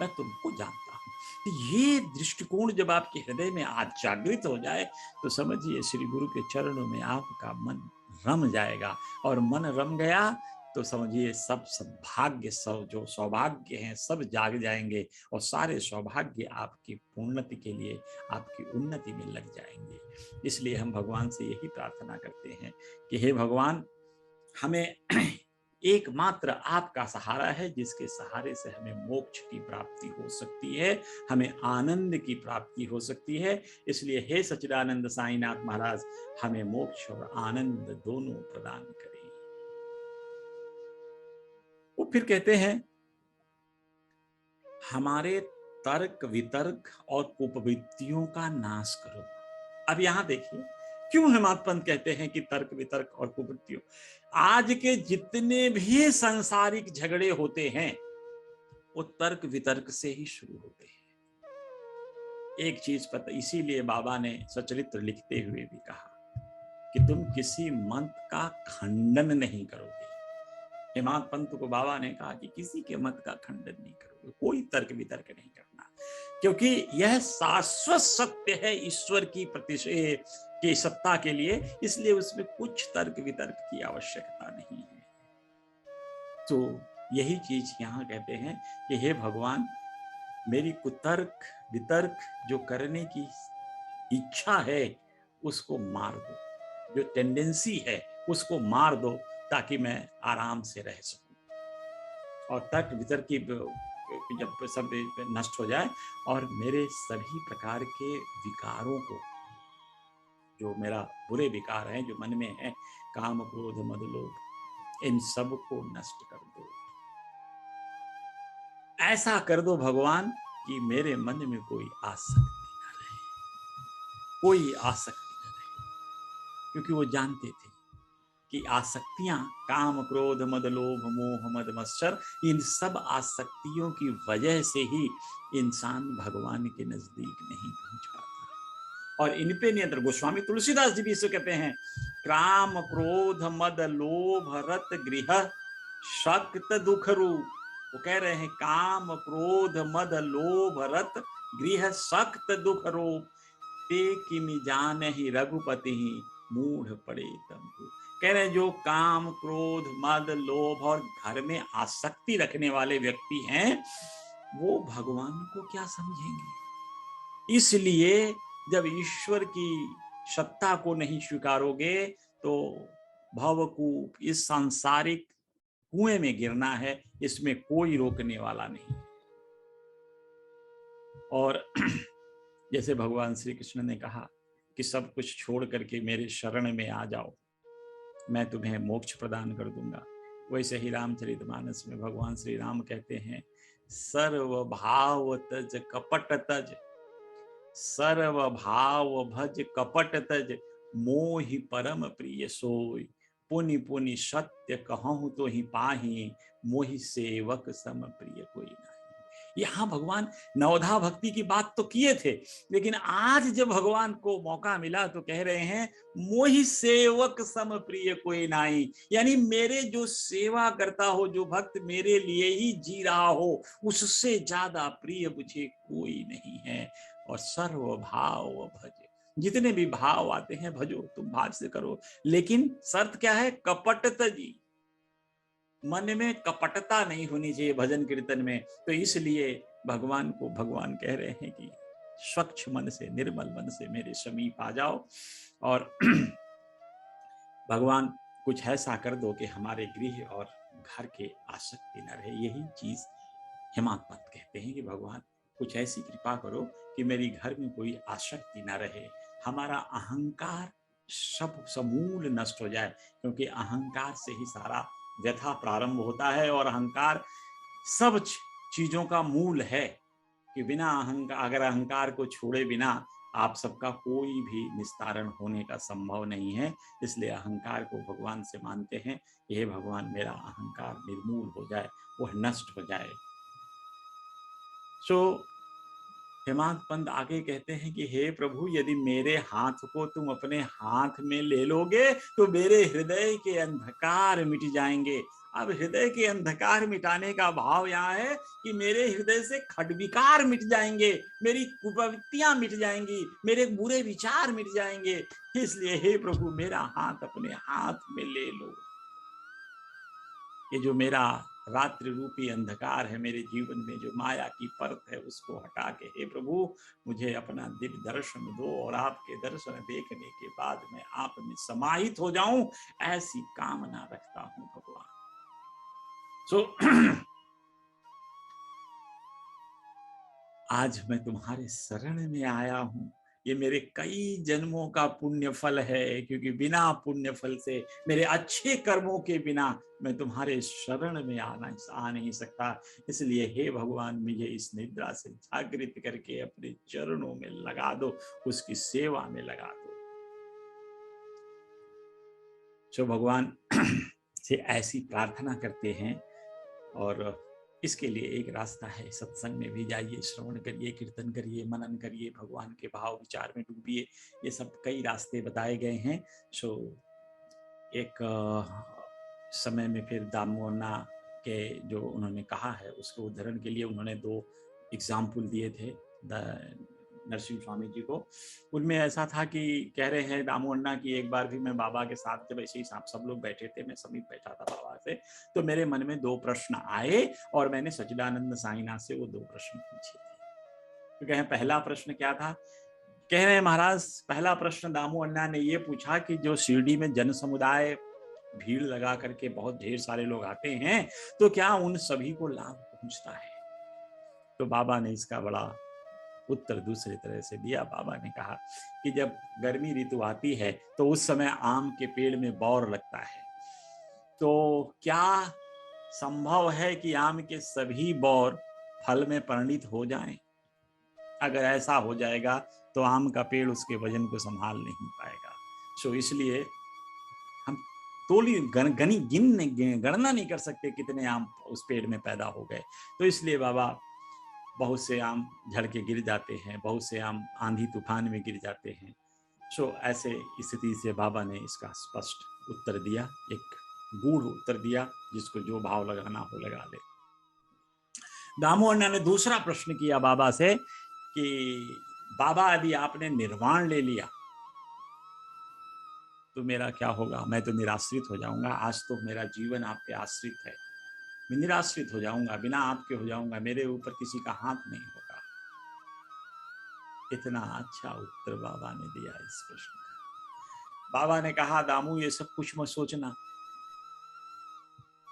मैं तुमको जानता हूं। ये दृष्टिकोण जब आपके हृदय में आज जागृत हो जाए तो समझिए श्री गुरु के चरणों में आपका मन रम जाएगा, और मन रम गया तो समझिए सब सौभाग्य, सब जो सौभाग्य हैं सब जाग जाएंगे, और सारे सौभाग्य आपकी पूर्णति के लिए, आपकी उन्नति में लग जाएंगे। इसलिए हम भगवान से यही प्रार्थना करते हैं कि हे भगवान, हमें एकमात्र आपका सहारा है, जिसके सहारे से हमें मोक्ष की प्राप्ति हो सकती है, हमें आनंद की प्राप्ति हो सकती है। इसलिए हे सच्चिदानंद साईनाथ महाराज, हमें मोक्ष और आनंद दोनों प्रदान करें। वो फिर कहते हैं, हमारे तर्क वितर्क और कुप्रवृत्तियों का नाश करो। अब यहां देखिए क्यों हेमंत पंत कहते हैं कि तर्क वितर्क और कुप्रवृत्तियों। आज के जितने भी सांसारिक झगड़े होते हैं वो तर्क वितर्क से ही शुरू होते हैं। एक चीज पता, इसीलिए बाबा ने सचरित्र लिखते हुए भी कहा कि तुम किसी मत का खंडन नहीं करोगे। हेमंत पंत को बाबा ने कहा कि किसी के मत का खंडन नहीं करोगे, कोई तर्क वितर्क नहीं करना, क्योंकि यह शाश्वत सत्य है ईश्वर की प्रतिष्ठा की सत्ता के लिए, इसलिए उसमें कुछ तर्क वितर्क की आवश्यकता नहीं है। तो यही चीज यहाँ कहते हैं कि हे भगवान, मेरी कुतर्क वितर्क जो करने की इच्छा है उसको मार दो, जो टेंडेंसी है उसको मार दो, ताकि मैं आराम से रह सकूं। और तर्क वितर्क की जब सब नष्ट हो जाए और मेरे सभी प्रकार के विकारों को, जो मेरा बुरे विकार हैं जो मन में है, काम क्रोध मद लोभ, इन सब को नष्ट कर दो। ऐसा कर दो भगवान कि मेरे मन में कोई आसक्ति न रहे, कोई आसक्ति न रहे। क्योंकि वो जानते थे कि आसक्तियां, काम क्रोध मद लोभ मोह मद मत्सर, इन सब आसक्तियों की वजह से ही इंसान भगवान के नजदीक नहीं पहुंच पाता। और इन पे नियंत्रण, गोस्वामी तुलसीदास जी भी इसे कहते हैं, काम क्रोध मद लोभ रत गृह शक्त दुख रूप। वो कह रहे हैं काम क्रोध मद लोभ रत गृह शक्त दुख रूप, ते किमि जान ही रघुपति ही मूढ़ पड़े तंबु। कह रहे जो काम क्रोध मद लोभ और घर में आसक्ति रखने वाले व्यक्ति हैं वो भगवान को क्या समझेंगे। इसलिए जब ईश्वर की सत्ता को नहीं स्वीकारोगे तो भवकूप इस सांसारिक कुएं में गिरना है, इसमें कोई रोकने वाला नहीं। और जैसे भगवान श्री कृष्ण ने कहा कि सब कुछ छोड़ करके मेरे शरण में आ जाओ, मैं तुम्हें मोक्ष प्रदान कर दूंगा, वैसे ही रामचरितमानस में भगवान श्री राम कहते हैं सर्व भाव तज कपट तज, सर्व भाव भज कपट तज, मोहि परम प्रिय सोई, पुनि पुनि सत्य कहूं तो ही पाही, मोहि सेवक सम प्रिय कोई नहीं। यहाँ भगवान नवधा भक्ति की बात तो किए थे, लेकिन आज जब भगवान को मौका मिला तो कह रहे हैं मोहि सेवक सम प्रिय कोई नहीं, यानी मेरे जो सेवा करता हो, जो भक्त मेरे लिए ही जी रहा हो, उससे ज्यादा प्रिय मुझे कोई नहीं है। और सर्व भाव भज, जितने भी भाव आते हैं भजो, तुम भाव से करो, लेकिन शर्त क्या है, कपटता जी, मन में कपटता नहीं होनी चाहिए भजन कीर्तन में। तो इसलिए भगवान को भगवान कह रहे हैं कि स्वच्छ मन से, निर्मल मन से मेरे समीप आ जाओ और भगवान कुछ ऐसा कर दो कि हमारे गृह और घर के आसक्ति न रहे। यही चीज हिमात पंत कहते हैं कि भगवान कुछ ऐसी कृपा करो कि मेरी घर में कोई आसक्ति न रहे, हमारा अहंकार सब समूल नष्ट हो जाए, क्योंकि अहंकार से ही सारा व्यथा प्रारंभ होता है और अहंकार सब चीजों का मूल है कि बिना अहंकार, अगर अहंकार को छोड़े बिना आप सबका कोई भी निस्तारण होने का संभव नहीं है। इसलिए अहंकार को भगवान से मानते हैं, हे भगवान मेरा अहंकार निर्मूल हो जाए, वह नष्ट हो जाए। सो हेमंत पंत आगे कहते हैं कि हे प्रभु, यदि मेरे हाथ को तुम अपने हाथ में ले लोगे तो मेरे हृदय के अंधकार मिट जाएंगे। अब हृदय के अंधकार मिटाने का भाव यहाँ है कि मेरे हृदय से खडविकार मिट जाएंगे, मेरी कुप्रवृत्तियां मिट जाएंगी, मेरे बुरे विचार मिट जाएंगे। इसलिए हे प्रभु मेरा हाथ अपने हाथ में ले लो। ये जो मेरा रात्रि रूपी अंधकार है मेरे जीवन में, जो माया की परत है, उसको हटा के हे प्रभु मुझे अपना दिव्य दर्शन दो और आपके दर्शन देखने के बाद मैं आप में समाहित हो जाऊं, ऐसी कामना रखता हूं भगवान। आज मैं तुम्हारे शरण में आया हूं, ये मेरे कई जन्मों का पुण्य फल है, क्योंकि बिना पुण्य फल से, मेरे अच्छे कर्मों के बिना मैं तुम्हारे शरण में आ नहीं सकता। इसलिए हे भगवान मुझे इस निद्रा से जागृत करके अपने चरणों में लगा दो, उसकी सेवा में लगा दो। जो भगवान से ऐसी प्रार्थना करते हैं। और इसके लिए एक रास्ता है, सत्संग में भी जाइए, श्रवण करिए, कीर्तन करिए, मनन करिए, भगवान के भाव विचार में डूबिए, ये सब कई रास्ते बताए गए हैं। सो एक समय में फिर दामोदर के जो उन्होंने कहा है उसके उदाहरण के लिए उन्होंने 2 एग्जाम्पल दिए थे नरसिंह स्वामी जी को। उनमें ऐसा था कि कह रहे हैं दामोदर की एक बार भी मैं बाबा के साथ जब ऐसे ही सब लोग बैठे थे, मैं समीप बैठा था बाबा से, तो मेरे मन में 2 प्रश्न आए और मैंने सच्चिदानंद साईनाथ से वो 2 प्रश्न पूछे थे। तो कहें पहला प्रश्न क्या था, कह रहे हैं महाराज पहला प्रश्न दामोदर ने ये पूछा कि जो शिरडी में जन समुदाय भीड़ लगा करके बहुत ढेर सारे लोग आते हैं, तो क्या उन सभी को लाभ पहुंचता है? तो बाबा ने इसका बड़ा उत्तर दूसरी तरह से दिया। बाबा ने कहा कि जब गर्मी ऋतु आती है तो उस समय आम के पेड़ में बौर लगता है, तो क्या संभव है कि आम के सभी बौर फल में परिणित हो जाएं? अगर ऐसा हो जाएगा तो आम का पेड़ उसके वजन को संभाल नहीं पाएगा। सो इसलिए हम तोली गणना नहीं कर सकते कितने आम उस पेड़ में पैदा हो गए। तो इसलिए बाबा बहुत से आम झड़ के गिर जाते हैं, बहुत से आम आंधी तूफान में गिर जाते हैं। सो ऐसे स्थिति से बाबा ने इसका स्पष्ट उत्तर दिया, एक गूढ़ उत्तर दिया, जिसको जो भाव लगाना हो लगा ले। दामोदर ने दूसरा प्रश्न किया बाबा से कि बाबा यदि आपने निर्वाण ले लिया तो मेरा क्या होगा, मैं तो निराश्रित हो जाऊंगा। आज तो मेरा जीवन आप पे आश्रित है, मैं निराश्रित हो जाऊंगा, बिना आपके हो जाऊंगा, मेरे ऊपर किसी का हाथ नहीं होगा। इतना अच्छा उत्तर बाबा ने दिया इस प्रश्न का। बाबा ने कहा, दामू ये सब कुछ मत सोचना,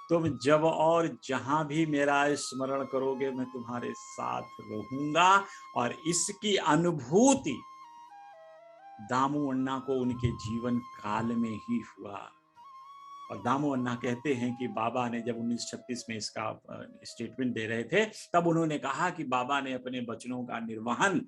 तुम जब और जहां भी मेरा स्मरण करोगे मैं तुम्हारे साथ रहूंगा। और इसकी अनुभूति दामू अन्ना को उनके जीवन काल में ही हुआ। और दामू अन्ना कहते हैं कि बाबा ने जब 1936 में इसका स्टेटमेंट दे रहे थे, तब उन्होंने कहा कि बाबा ने अपने वचनों का निर्वहन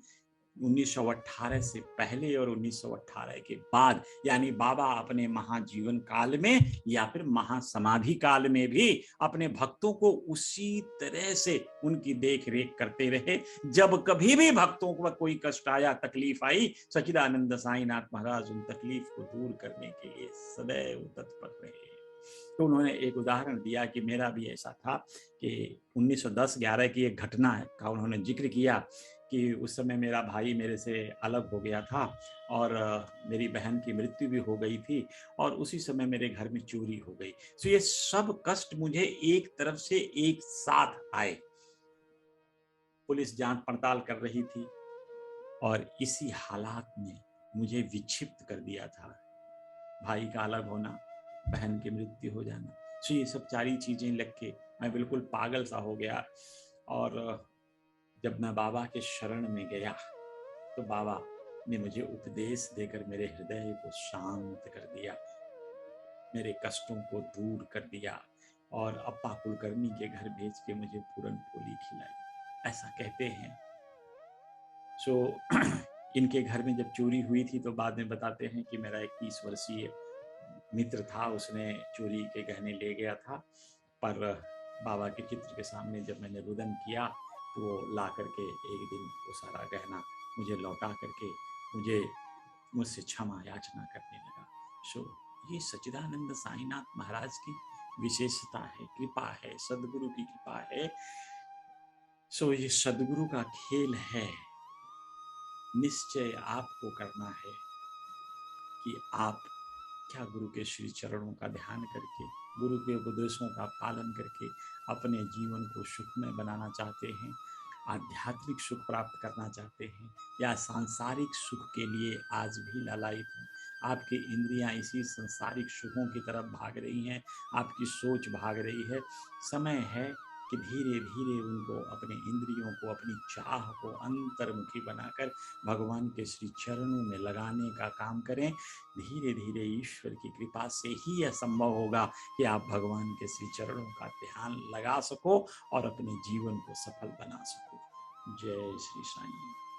1918 से पहले और 1918 के बाद, यानी बाबा अपने महाजीवन काल में या फिर महासमाधि काल में भी अपने भक्तों को उसी तरह से उनकी देख रेख करते रहे। जब कभी भी भक्तों को कोई कष्ट आया, तकलीफ आई, सच्चिदानंद साईनाथ महाराज उन तकलीफ को दूर करने के लिए सदैव तत्पर रहे। तो उन्होंने एक उदाहरण दिया कि मेरा भी ऐसा था कि 1910-11 की एक घटना का उन्होंने जिक्र किया कि उस समय मेरा भाई मेरे से अलग हो गया था और मेरी बहन की मृत्यु भी हो गई थी और उसी समय मेरे घर में चोरी हो गई। तो ये सब कष्ट मुझे एक तरफ से एक साथ आए। पुलिस जांच पड़ताल कर रही थी और इसी हालात में मुझे विक्षिप्त कर दिया था। भाई का अलग होना, बहन की मृत्यु हो जाना, तो ये सब सारी चीजें लग के मैं बिल्कुल पागल सा हो गया। और जब मैं बाबा के शरण में गया तो बाबा ने मुझे उपदेश देकर मेरे हृदय को शांत कर दिया, मेरे कष्टों को दूर कर दिया और अप्पा कुलकर्णी के घर भेज के मुझे पूरन पोली खिलाई, ऐसा कहते हैं। सो इनके घर में जब चोरी हुई थी तो बाद में बताते हैं कि मेरा एक 30 वर्षीय मित्र था, उसने चोरी के गहने ले गया था, पर बाबा के चित्र के सामने जब मैंने रुदन किया तो वो ला करके एक दिन वो सारा गहना मुझे लौटा करके मुझसे क्षमा याचना करने लगा। सो ये सच्चिदानंद साईनाथ महाराज की विशेषता है, कृपा है, सदगुरु की कृपा है। सो ये सदगुरु का खेल है। निश्चय आपको करना है कि आप क्या गुरु के श्री चरणों का ध्यान करके, गुरु के उपदेशों का पालन करके अपने जीवन को सुखमय बनाना चाहते हैं, आध्यात्मिक सुख प्राप्त करना चाहते हैं, या सांसारिक सुख के लिए आज भी लालायित हैं। आपकी इंद्रियां इसी सांसारिक सुखों की तरफ भाग रही हैं, आपकी सोच भाग रही है। समय है कि धीरे धीरे उनको, अपने इंद्रियों को, अपनी चाह को अंतर्मुखी बनाकर भगवान के श्री चरणों में लगाने का काम करें। धीरे धीरे ईश्वर की कृपा से ही यह संभव होगा कि आप भगवान के श्री चरणों का ध्यान लगा सको और अपने जीवन को सफल बना सको। जय श्री साईं।